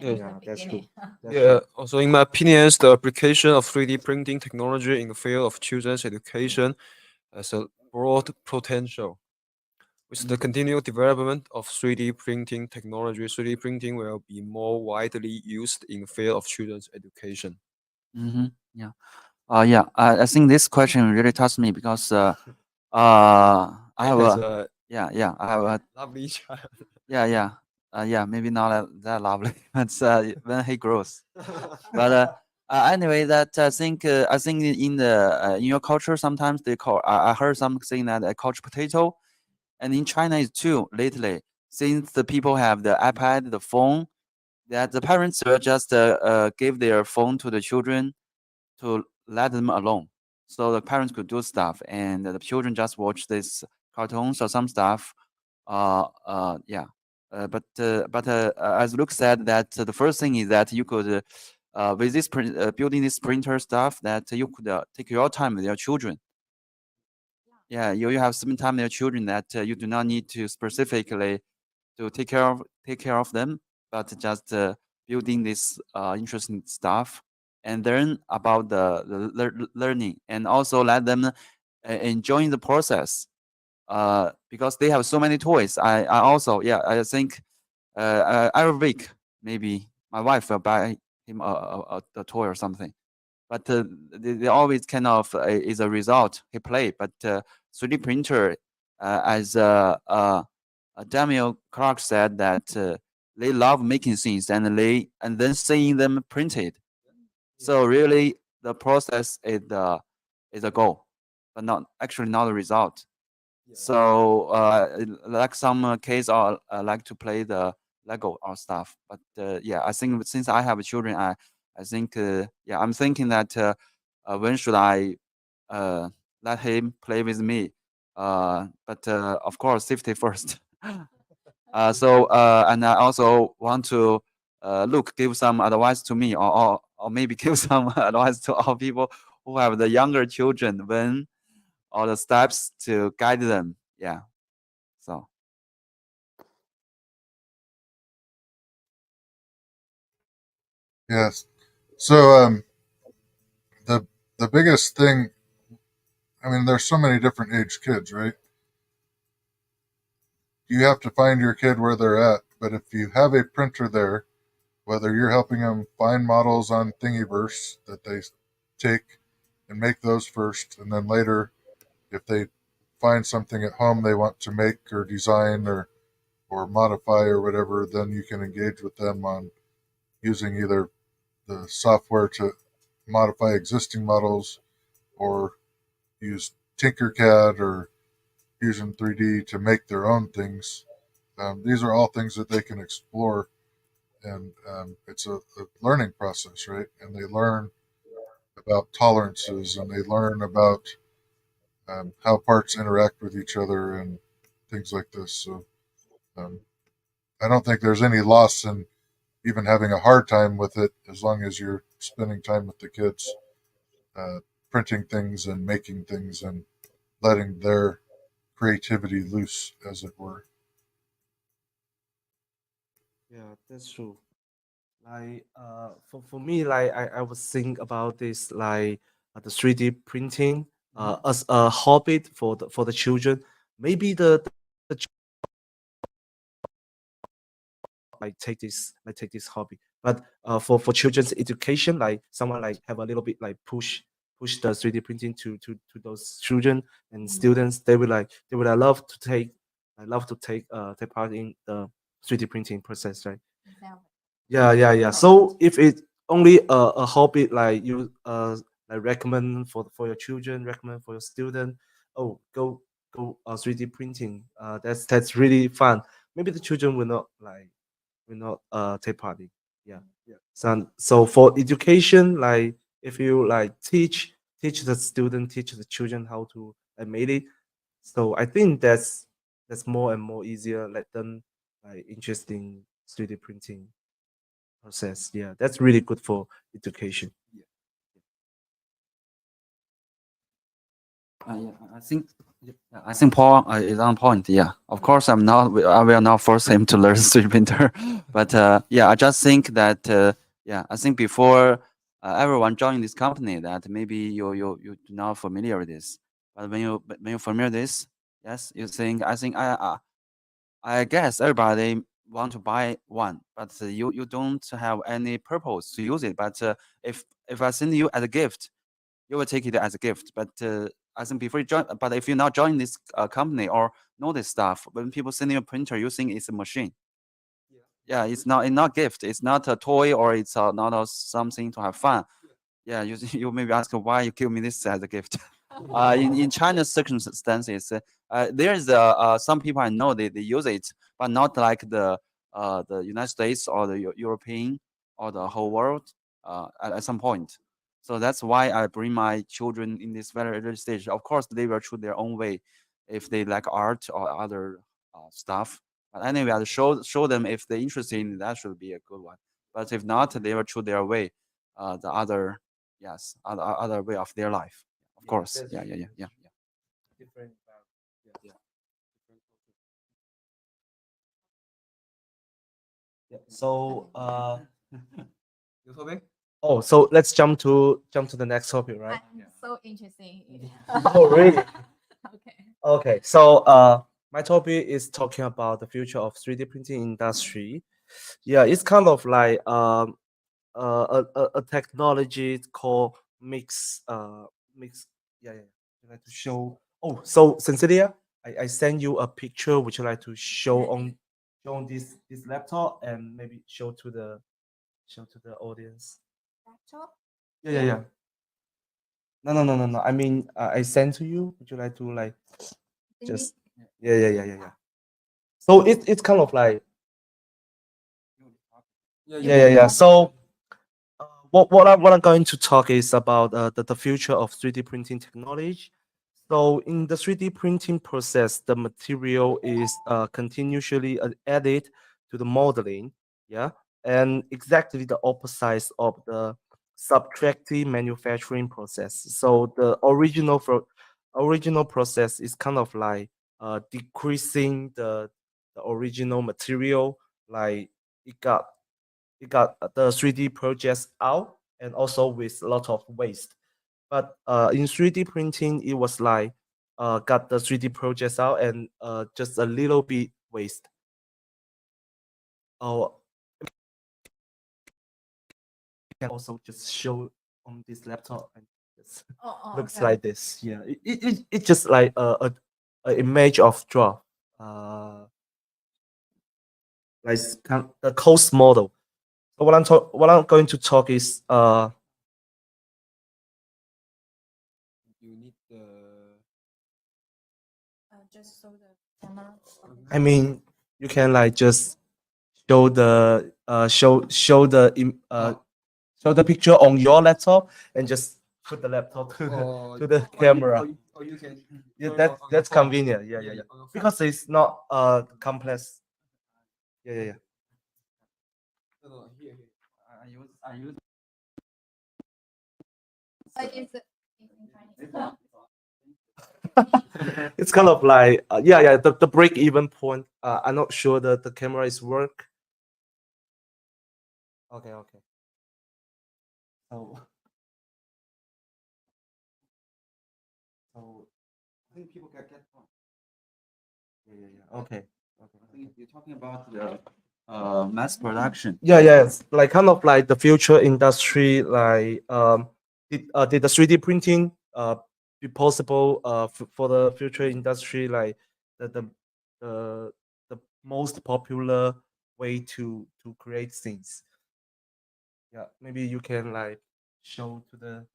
Yeah. in the Yeah, that's true. beginning. That's Yeah, true. also in my opinion, the application of 3D printing technology in the field of children's education has a broad potential. With the continued development of 3D printing technology, 3D printing will be more widely used in the field of children's education. Yeah. Yeah. I think this question really touched me because I have Has a a yeah. I have a lovely child. yeah. Maybe not that lovely, but when he grows. But anyway, that I think in the in your culture sometimes they call. I heard something that they call potato, and in China is too lately. Since the people have the iPad, the phone, that the parents will just give their phone to the children to let them alone, so the parents could do stuff, and the children just watch this cartoons or some stuff. Yeah. But as Luke said, that the first thing is that you could with this building this printer stuff, that you could take your time with your children. Yeah, you have spend time with your children, that you do not need to specifically to take care of them, but just building this interesting stuff, and learn about the learning, and also let them enjoy the process. Because they have so many toys. I also, yeah, I think every week maybe my wife will buy him a toy or something. But they always kind of is a result he play. But 3D printer, as Daniel Clark said, that they love making things, and then seeing them printed. So really, the process is a goal, but not actually not a result. So like some kids are like to play the Lego or stuff. But yeah, I think since I have children, I think yeah, I'm thinking that when should I let him play with me? But of course, safety first. And I also want to Luke give some advice to me, or maybe give some advice to all people who have the younger children, when all the steps to guide them. Yeah. So Yes. So the the biggest thing, I mean, there's so many different age kids, right? You have to find your kid where they're at. But if you have a printer there, whether you're helping them find models on Thingiverse that they take and make those first, and then later, if they find something at home they want to make or design or modify or whatever, then you can engage with them on using either the software to modify existing models or use Tinkercad or Fusion 3D to make their own things. These are all things that they can explore, and it's a learning process, right? And they learn about tolerances, and they learn about how parts interact with each other and things like this. So um, I don't think there's any loss in even having a hard time with it, as long as you're spending time with the kids, uh, printing things and making things and letting their creativity loose, as it were. Yeah, that's true. Like for me, like I was think about this, like the 3D printing as a hobby for the children. Maybe take this hobby, but for children's education, like someone like have a little bit like push the 3D printing to those children and students. They would love to take, take part in the 3D printing process, right? Exactly. Yeah. So if it's only a hobby, like you like recommend for your children, recommend for your student, oh, go 3D printing. That's really fun. Maybe the children will not take part in. Yeah. So for education, like if you like teach the student, teach the children how to make it. So I think that's more and more easier. Let them like interesting 3D printing process. Yeah, that's really good for education. Yeah, I think Paul is on point. Yeah, of course, I will not force him to learn 3D printer, but yeah, I just think that yeah, I think before everyone joining this company, that maybe you do not familiar with this, but when you familiar this, yes, you think I guess everybody want to buy one, but you don't have any purpose to use it. But if I send you as a gift, you will take it as a gift. But I think before you join, but if you not join this company or know this stuff, when people send you a printer, you think it's a machine. Yeah, it's not gift. It's not a toy, or it's not something to have fun. Yeah, you you maybe ask why you give me this as a gift. In China's circumstances, there is some people I know they use it, but not like the United States or the European or the whole world at some point. So that's why I bring my children in this very early stage. Of course, they will choose their own way if they like art or other stuff. But anyway, I'll show them if they're interested in that should be a good one. But if not, they will choose their way, the other yes, other way of their life. Of course, that's yeah. different. Yeah. Yeah. So You topic? oh, so let's jump to the next topic, right? I'm so interesting. Oh, really? Okay. Okay, so my topic is talking about the future of 3D printing industry. Yeah, it's kind of like a technology called mix. Yeah, yeah. Would you like to show? Oh, so Cecilia, I send you a picture. Would you like to show on this laptop and maybe show to the audience? Laptop? Yeah. No. I mean, I sent to you. Would you like to like just? Yeah. So it's kind of like yeah. So what I'm going to talk is about the future of 3D printing technology. So in the 3D printing process, the material is continuously added to the modeling, yeah, and exactly the opposite of the subtractive manufacturing process. So the original process is kind of like decreasing the original material, like it got the 3D projects out and also with a lot of waste. But in 3D printing, it was like got the 3D projects out and just a little bit waste. Oh, can also just show on this laptop and it looks okay. like this. Yeah, it's just like a image of draw. Like the cost model. So what I'm going to talk is You need the. Just show the camera. I mean, you can like just show the show the picture on your laptop and just put the laptop to the camera. Or you can. Yeah, show it on your that's phone. convenient. Yeah. on your phone. Because it's not complex. Yeah. No, here. I use. It's in Chinese. It's kind of like yeah the break even point. I'm not sure that the camera is work. Okay. So I think people get wrong. yeah. Okay. I think you're talking about the mass production. Yeah, it's like kind of like the future industry, like did the 3D printing be possible for the future industry, like the the the, the most popular way to create things. Yeah, maybe you can like show to the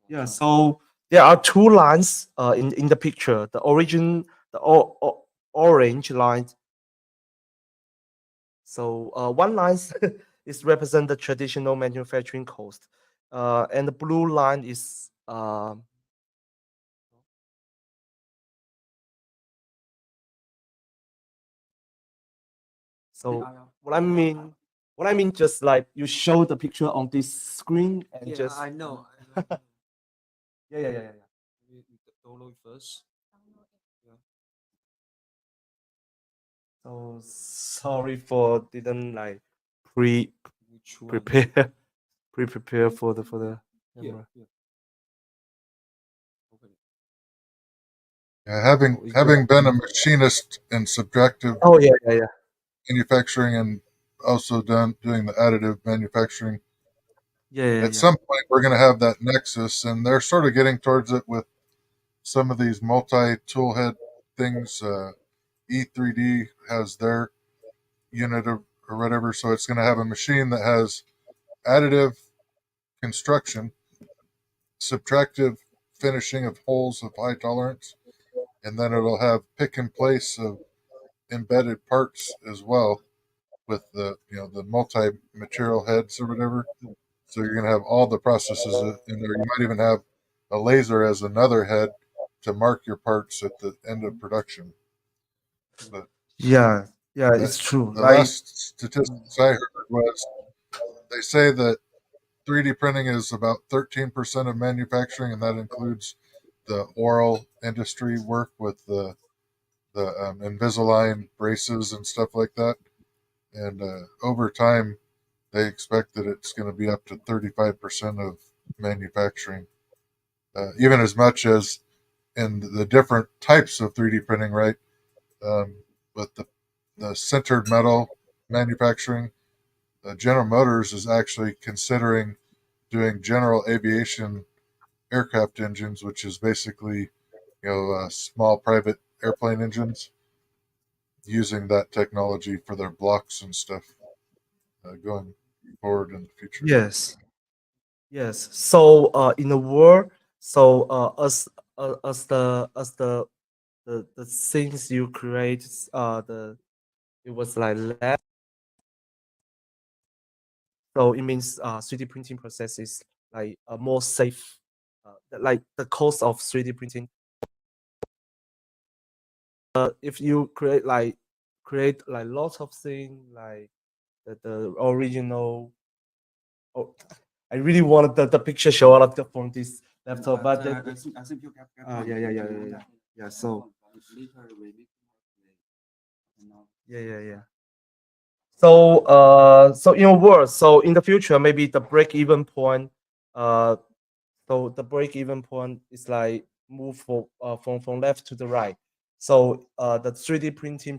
yeah. So there are two lines in the picture. The origin, orange line. So one line is represent the traditional manufacturing cost, and the blue line is so what I mean What I mean, just like you show the picture on this screen and Yeah, just I know. yeah. We download it first. So sorry for didn't like pre Which one? prepare for the Here, camera. here. Open it. Yeah, it's having been a machinist in subtractive Oh yeah. manufacturing and also doing the additive manufacturing, Yeah. at some point we're going to have that nexus, and they're sort of getting towards it with some of these multi-tool head things. E3D has their unit or whatever, so it's going to have a machine that has additive construction, subtractive finishing of holes of high tolerance, and then it'll have pick and place of embedded parts as well with the multi-material heads or whatever. So you're going to have all the processes in there. You might even have a laser as another head to mark your parts at the end of production. But Yeah, it's true. the Like last statistics I heard was they say that 3D printing is about 13% of manufacturing, and that includes the oral industry work with the Invisalign braces and stuff like that. And over time, they expect that it's going to be up to 35% of manufacturing, even as much as in the different types of 3D printing, right? With the sintered metal manufacturing, General Motors is actually considering doing general aviation aircraft engines, which is basically small private airplane engines, using that technology for their blocks and stuff going forward in the future. yes. So in the world, so as the things you create, it was like less. So it means 3D printing process is like more safe. Like the cost of 3D printing. If you create like lots of things like the original. Oh, I really wanted the picture show up from this laptop, but I think you can. yeah. So yeah. So in a word, so in the future, maybe the break-even point, so the break-even point is like move from left to the right. So the 3D printing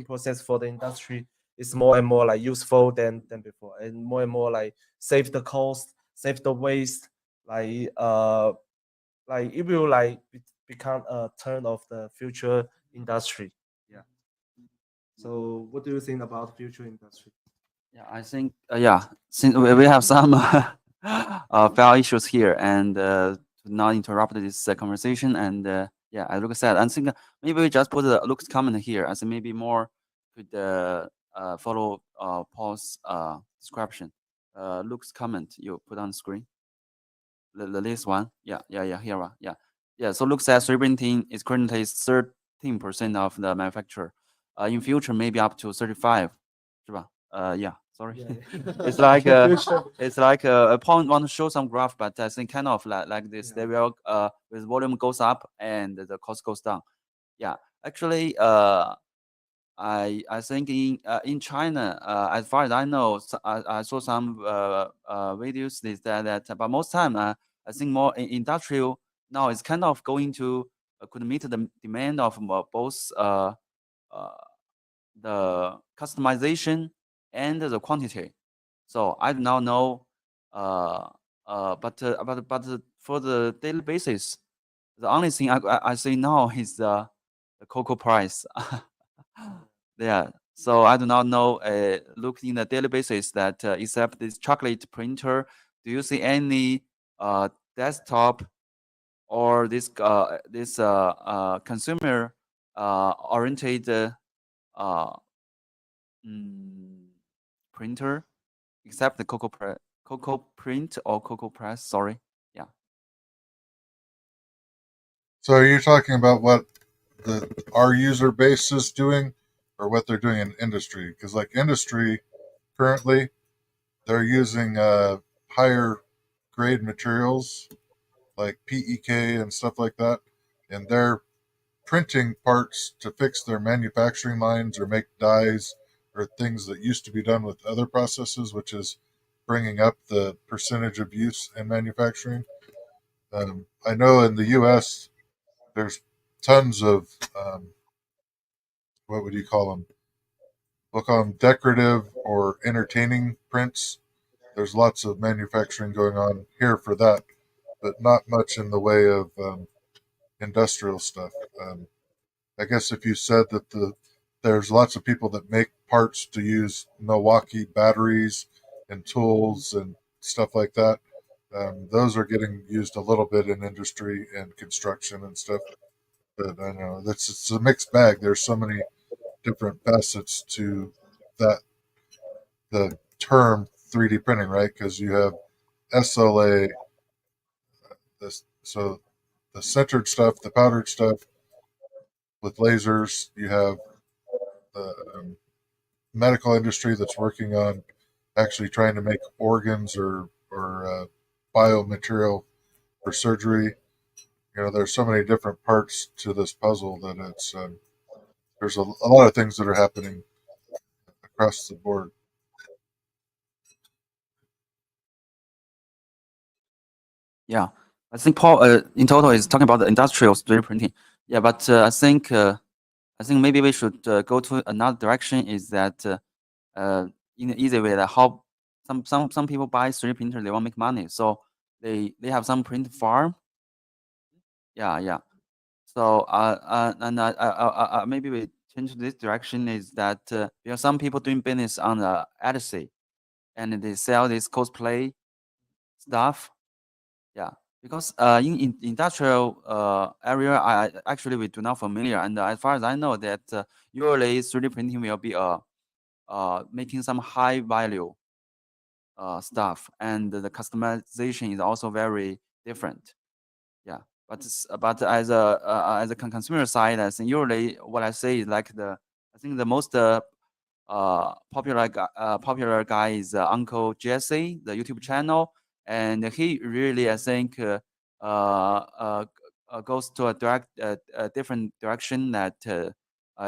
process for the industry is more and more like useful than before, and more like save the cost, save the waste, like it will become a turn of the future industry. Yeah. So what do you think about future industry? Yeah, I think since we have some file issues here, and to not interrupt this conversation, and as Lucas said, I think maybe we just put Lucas comment here. I think maybe more could follow Paul's description. Lucas comment you put on the screen. The latest one, here one, So Luke says 3D printing is currently 13% of the manufacturer. In future maybe up to 35, 是吧? Sorry. It's like Paul want to show some graph, but I think kind of like this. They will with volume goes up and the cost goes down. Yeah, actually, I think in China, as far as I know, I saw some videos that but most time I think more industrial now is kind of going to could meet the demand of both the customization and the quantity. So I do not know, but for the daily basis, the only thing I see now is the cocoa price. Yeah. So I do not know. Look in the daily basis that except this chocolate printer, do you see any desktop or this consumer oriented uh, printer except the Cocoa Print or Cocoa Press? Sorry. Yeah. So are you talking about what our user base is doing, or what they're doing in industry? Because like industry, currently, they're using higher grade materials like PEK and stuff like that, and they're printing parts to fix their manufacturing lines or make dies or things that used to be done with other processes, which is bringing up the percentage of use in manufacturing. I know in the U.S. there's tons of what would you call them? We'll call them decorative or entertaining prints. There's lots of manufacturing going on here for that, but not much in the way of industrial stuff. I guess if you said that there's lots of people that make parts to use Milwaukee batteries and tools and stuff like that, those are getting used a little bit in industry and construction and stuff. But I know it's a mixed bag. There's so many different facets to that the term 3D printing, right? Because you have SLA, so the centered stuff, the powdered stuff with lasers. You have the medical industry that's working on actually trying to make organs or biomaterial for surgery. There's so many different parts to this puzzle that it's there's a lot of things that are happening across the board. Yeah, I think Paul in total is talking about the industrial 3D printing. Yeah, but I think maybe we should go to another direction. Is that in an easy way, that how some people buy 3D printer, they want to make money, so they have some print farm. Yeah. So maybe we change to this direction. Is that because some people doing business on the Etsy, and they sell this cosplay stuff. Yeah, because in industrial area, actually we do not familiar, and as far as I know, that usually 3D printing will be making some high value stuff, and the customization is also very different. Yeah, but as a consumer side, I think usually what I say is like I think the most popular guy is Uncle Jesse, the YouTube channel, and he really, I think, goes to a different direction that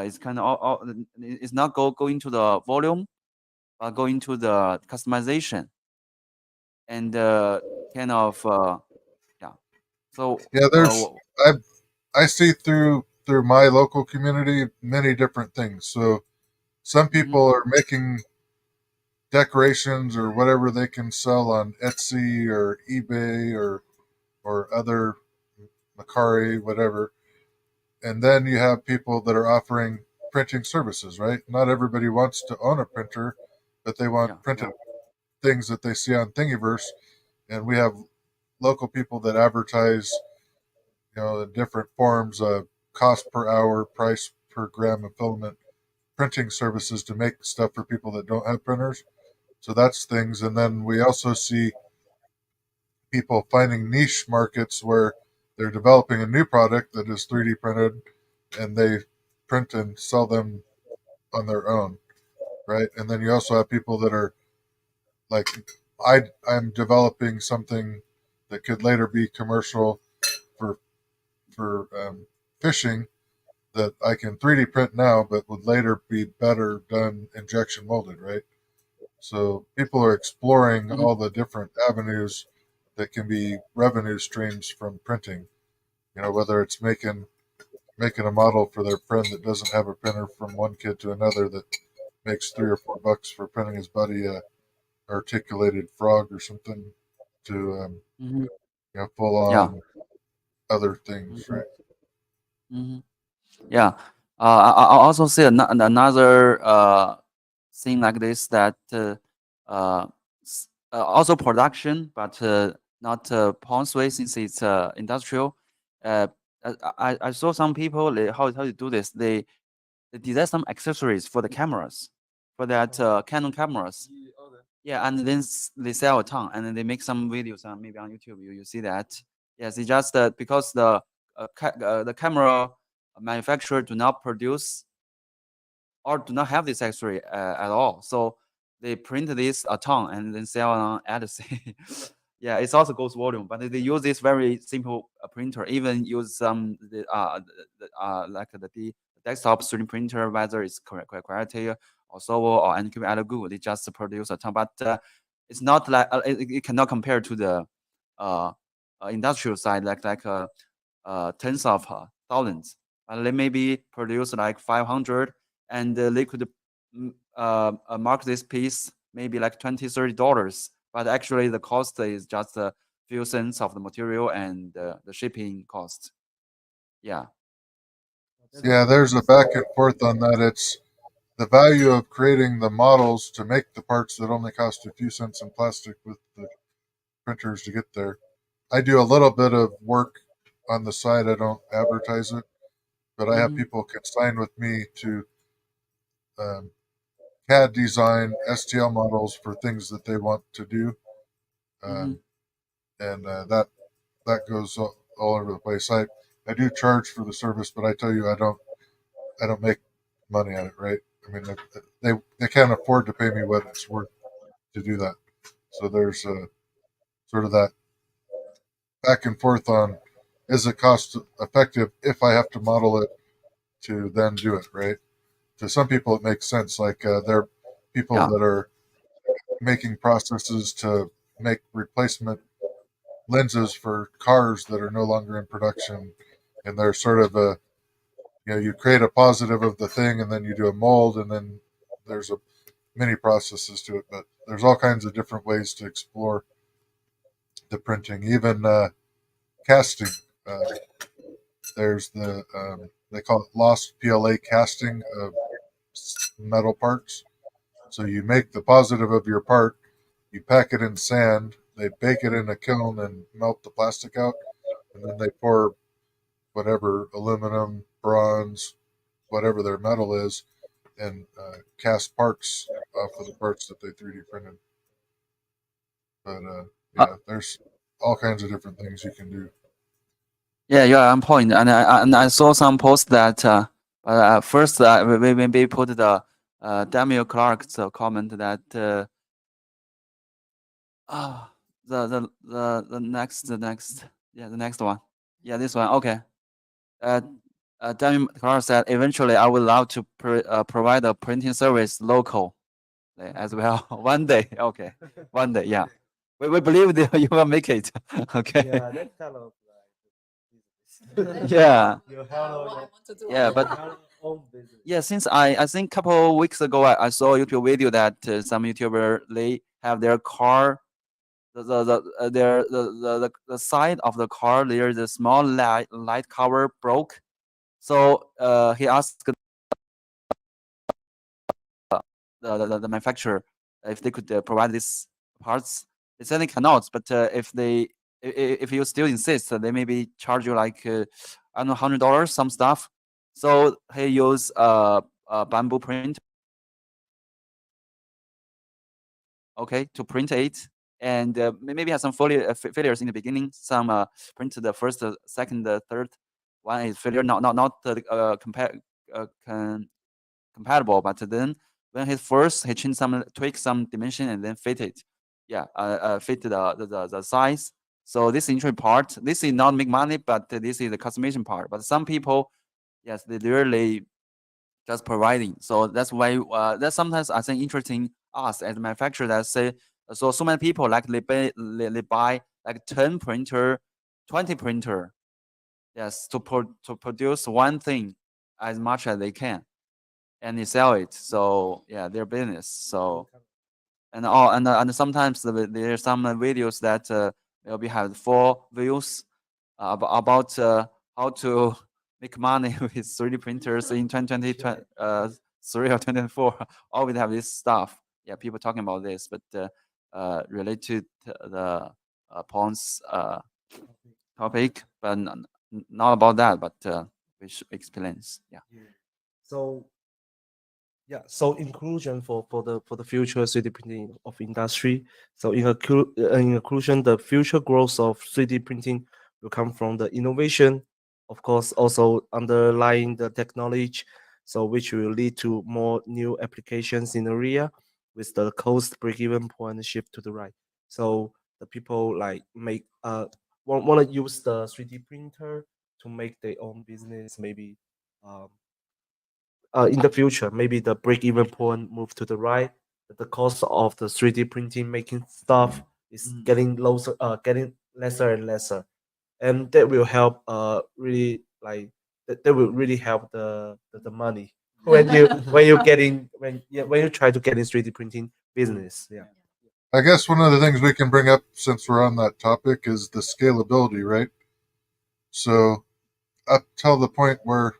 is kind of it's not going to the volume, but going to the customization and kind of yeah. So Yeah, I see through my local community many different things. So some people are making decorations or whatever they can sell on Etsy or eBay or other Macari, whatever. And then you have people that are offering printing services, right? Not everybody wants to own a printer, but they want printed things that they see on Thingiverse. And we have local people that advertise, in different forms of cost per hour, price per gram of filament printing services to make stuff for people that don't have printers. So that's things. And then we also see people finding niche markets where they're developing a new product that is 3D printed and they print and sell them on their own, right? And then you also have people that are like, I'm developing something that could later be commercial for fishing that I can 3D print now, but would later be better done injection molded, right? So people are exploring all the different avenues that can be revenue streams from printing. Whether it's making a model for their friend that doesn't have a printer, from one kid to another that makes $3 or $4 for printing his buddy a articulated frog or something, to full on other things, right? Yeah. I also see another thing like this, that also production, but not pawn sway, since it's industrial. I saw some people, how to do this. They design some accessories for the cameras, for that Canon cameras. Yeah, and then they sell a ton, and then they make some videos on maybe on YouTube. You see that? Yes, it's just because the camera manufacturer do not produce or do not have this accessory at all. So they print this a ton and then sell on Etsy. Yeah, it also goes volume, but they use this very simple printer. Even use some like the desktop 3D printer, whether it's quality or Sovol or NQB other good, they just produce a ton. But it's not like it cannot compare to the industrial side, like tens of thousands. They maybe produce like 500, and they could mark this piece maybe like $20-30, but actually the cost is just a few cents of the material and the shipping cost. Yeah. Yeah, there's a back and forth on that. It's the value of creating the models to make the parts that only cost a few cents in plastic with the printers to get there. I do a little bit of work on the side. I don't advertise it, but I have people consign with me to CAD design STL models for things that they want to do, and that goes all over the place. I do charge for the service, but I tell you, I don't make money on it, right? I mean, they can't afford to pay me what it's worth to do that. So there's sort of that back and forth on, is it cost effective if I have to model it to then do it, right? To some people it makes sense. Like there are people that are making processes to make replacement lenses for cars that are no longer in production, and they're sort of you create a positive of the thing and then you do a mold, and then there's many processes to it, but there's all kinds of different ways to explore the printing. Even casting, there's the they call it lost PLA casting of metal parts. So you make the positive of your part, you pack it in sand, they bake it in a kiln and melt the plastic out, and then they pour whatever aluminum, bronze, whatever their metal is, and cast parts off of the parts that they 3D printed. But yeah, there's all kinds of different things you can do. Yeah, you're on point. And I saw some posts that first we put the Daniel Clark's comment that the next one, this one. Okay. Daniel Clark said eventually I would love to provide a printing service local as well. One day. Okay. One day. Yeah. We believe that you will make it. Okay. Yeah, that's kind of yeah. Yeah, But yeah, since I think a couple weeks ago I saw a YouTube video that some YouTuber, they have their car, the side of the car, there's a small light cover broke, so he asked the manufacturer if they could provide these parts. They said they cannot, but if you still insist, they maybe charge you like I don't know, $100, some stuff. So he used a bamboo print, okay, to print it, and maybe have some failures in the beginning. Some print the first, second, third one is failure, not compatible. But then when he changed tweak some dimension and then fit it. Yeah, fit the size. So this interesting part. This is not make money, but this is the customization part. But some people, yes, they really just providing. So that's why that's sometimes I think interesting us as a manufacturer that say so many people like they buy like 10 printer, 20 printer, yes, to produce one thing as much as they can, and they sell it. So yeah, their business. So and sometimes there's some videos that will be have 4 views about how to make money with 3D printers in 2023 or 2024. Always have this stuff. Yeah, people talking about this, but related to the Pond's topic, but not about that. But which explains. Yeah. So yeah, so inclusion for the future 3D printing of industry. So in inclusion, the future growth of 3D printing will come from the innovation, of course, also underlying the technology, so which will lead to more new applications in the area. with the cost break-even point shift to the right. So the people like make want to use the 3D printer to make their own business. Maybe in the future, maybe the break-even point move to the right. The cost of the 3D printing making stuff is getting getting lesser and lesser, and that will help really like that will really help the money when you getting when you try to get in 3D printing business. Yeah. I guess one of the things we can bring up since we're on that topic is the scalability, right? So up till the point where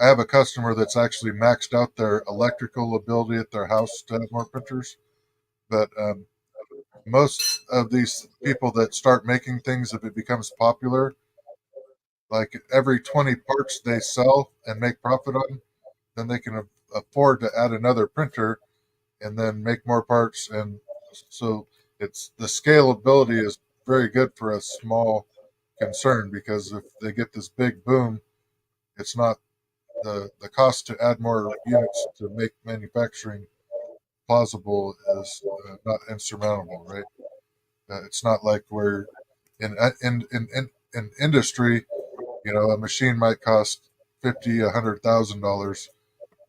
I have a customer that's actually maxed out their electrical ability at their house to have more printers, but most of these people that start making things, if it becomes popular, like every 20 parts they sell and make profit on, then they can afford to add another printer and then make more parts. And so it's the scalability is very good for a small concern, because if they get this big boom, it's not the cost to add more units to make manufacturing plausible is not insurmountable, right? It's not like we're in industry, a machine might cost $50,000-$100,000,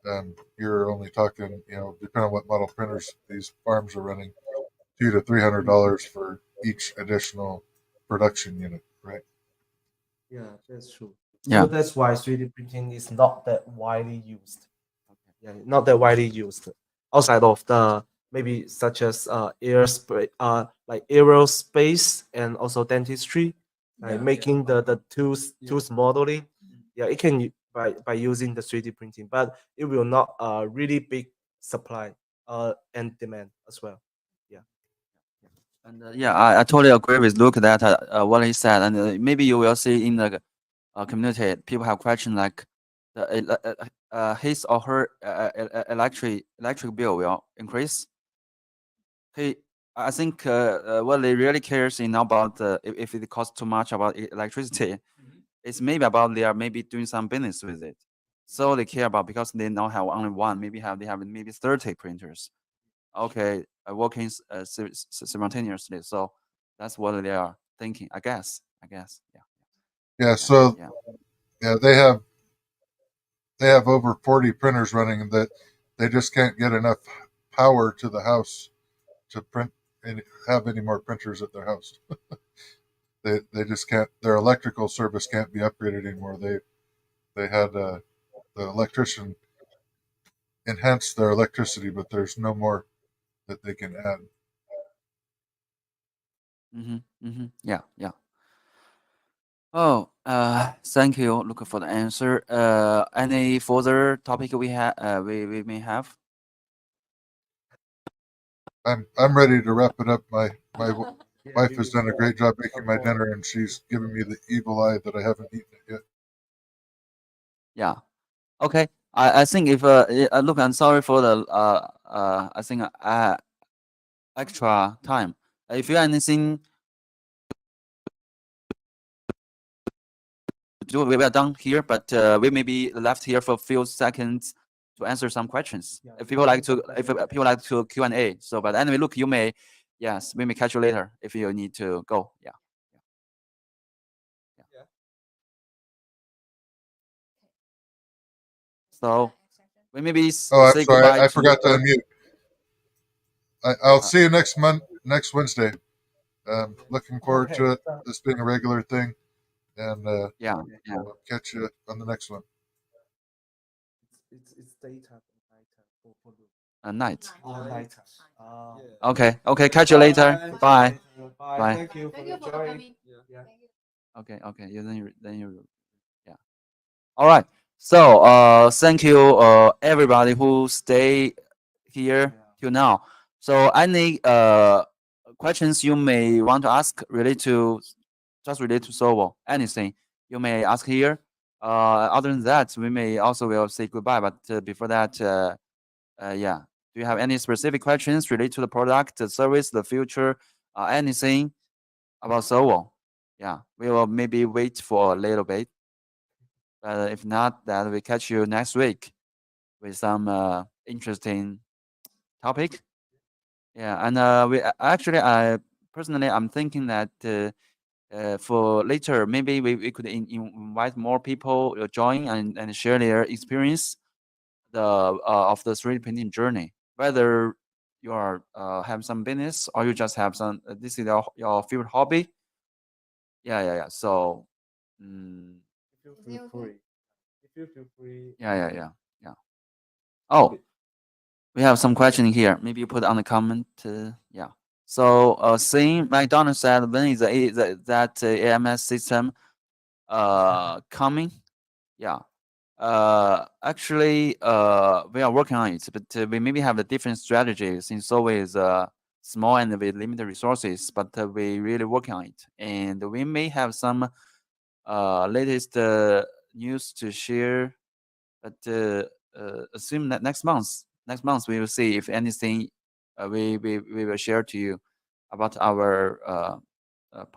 and you're only talking, depending on what model printers these farms are running, $200 to $300 for each additional production unit, right? Yeah, that's true. Yeah. So that's why 3D printing is not that widely used. Yeah, not that widely used outside of the maybe such as like aerospace and also dentistry, like making the tooth modeling. Yeah, it can by using the 3D printing, but it will not really big supply and demand as well. Yeah. And yeah, I totally agree with Luke that what he said, and maybe you will see in the community people have questions like his or her electric bill will increase. I think what they really cares in about if it costs too much about electricity, it's maybe about they are maybe doing some business with it, so they care about because they now have only one, maybe they have maybe 30 printers. Okay, working simultaneously. So that's what they are thinking. I guess. Yeah. Yeah. So Yeah. yeah, they have over 40 printers running that they just can't get enough power to the house to print and have any more printers at their house. They just can't. Their electrical service can't be upgraded anymore. They had the electrician enhance their electricity, but there's no more that they can add. Yeah. Oh, thank you, Luke, for the answer. Any further topic we we may have? I'm ready to wrap it up. My wife has done a great job making my dinner, and she's giving me the evil eye that I haven't eaten it yet. Yeah. Okay. I think if look, I'm sorry for the I think extra time. If you have anything to do, we are done here, but we may be left here for a few seconds to answer some questions. Yeah, If people like to Q&A. So, but anyway, look, we may catch you later if you need to go. Yeah. So we maybe Oh, I'm say sorry, goodbye I to forgot to unmute. I'll see you next Wednesday. Looking forward to it. This being a regular thing, and yeah. I'll catch you on the next one. It's daytime and nighttime for Night. nighttime. Okay. Catch you later. Bye. Bye. Thank you for joining. Yeah. Okay. Then you yeah. All right. So thank you everybody who stay here till now. So any questions you may want to ask related to Sovol, anything you may ask here. Other than that, we may also will say goodbye. But before that, yeah. Do you have any specific questions related to the product, the service, the future, anything about Sovol? Yeah, we will maybe wait for a little bit. If not, then we catch you next week with some interesting topic. Yeah, and I personally I'm thinking that for later maybe we could invite more people join and share their experience of the 3D printing journey. Whether you are have some business or you just have some this is your favorite hobby. Yeah. So. If you feel free. If you feel free. Yeah. Oh, we have some question here. Maybe you put on the comment. Yeah. So, seeing McDonald said, when is that AMS system coming? Yeah. Actually, we are working on it, but we maybe have a different strategy since always small and with limited resources. But we really working on it, and we may have some latest news to share. But assume that next month we will see if anything we will share to you about our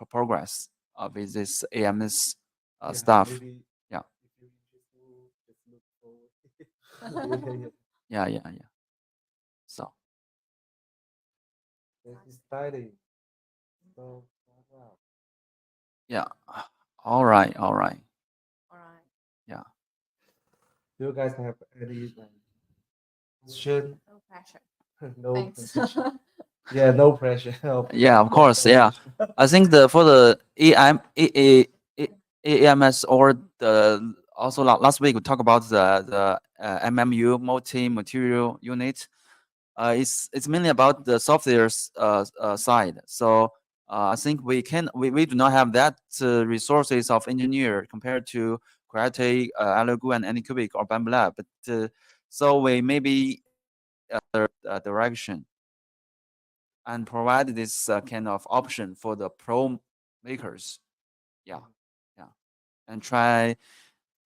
progress with this AMS stuff. Maybe Yeah. if you're interested, just look forward. Yeah. So It's exciting. So, wow. yeah. All right. All right. Yeah. Do you guys have any question? No pressure. No Thanks. pressure. Yeah, no pressure. Yeah, of course. Yeah, I think for the AMS or the also last week we talked about the MMU multi-material unit. It's mainly about the software's side. So I think we do not have that resources of engineer compared to Create, Algo, and Anycubic or Bamboo Lab. But so we maybe direction and provide this kind of option for the pro makers. Yeah, and try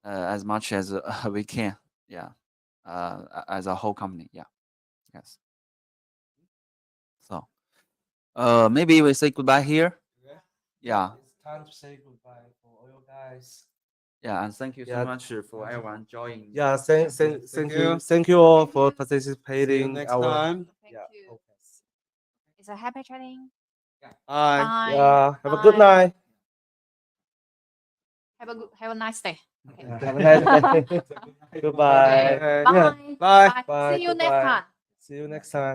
as much as we can. Yeah, as a whole company. Yeah, yes. So maybe we say goodbye here. Yeah. It's time to say goodbye for all you guys. Yeah, and thank you so Yeah. much for everyone joining. Yeah, thank you. you. Thank you all for participating. next our time. Thank Yeah. you. Okay. It's a happy chatting. Bye. Bye. Yeah. Have a good Bye. night. Have a nice day. Okay. Yeah, have a nice day. Goodbye. Okay. Yeah. Bye. Bye. Bye. See you next Goodbye. time. See you next time.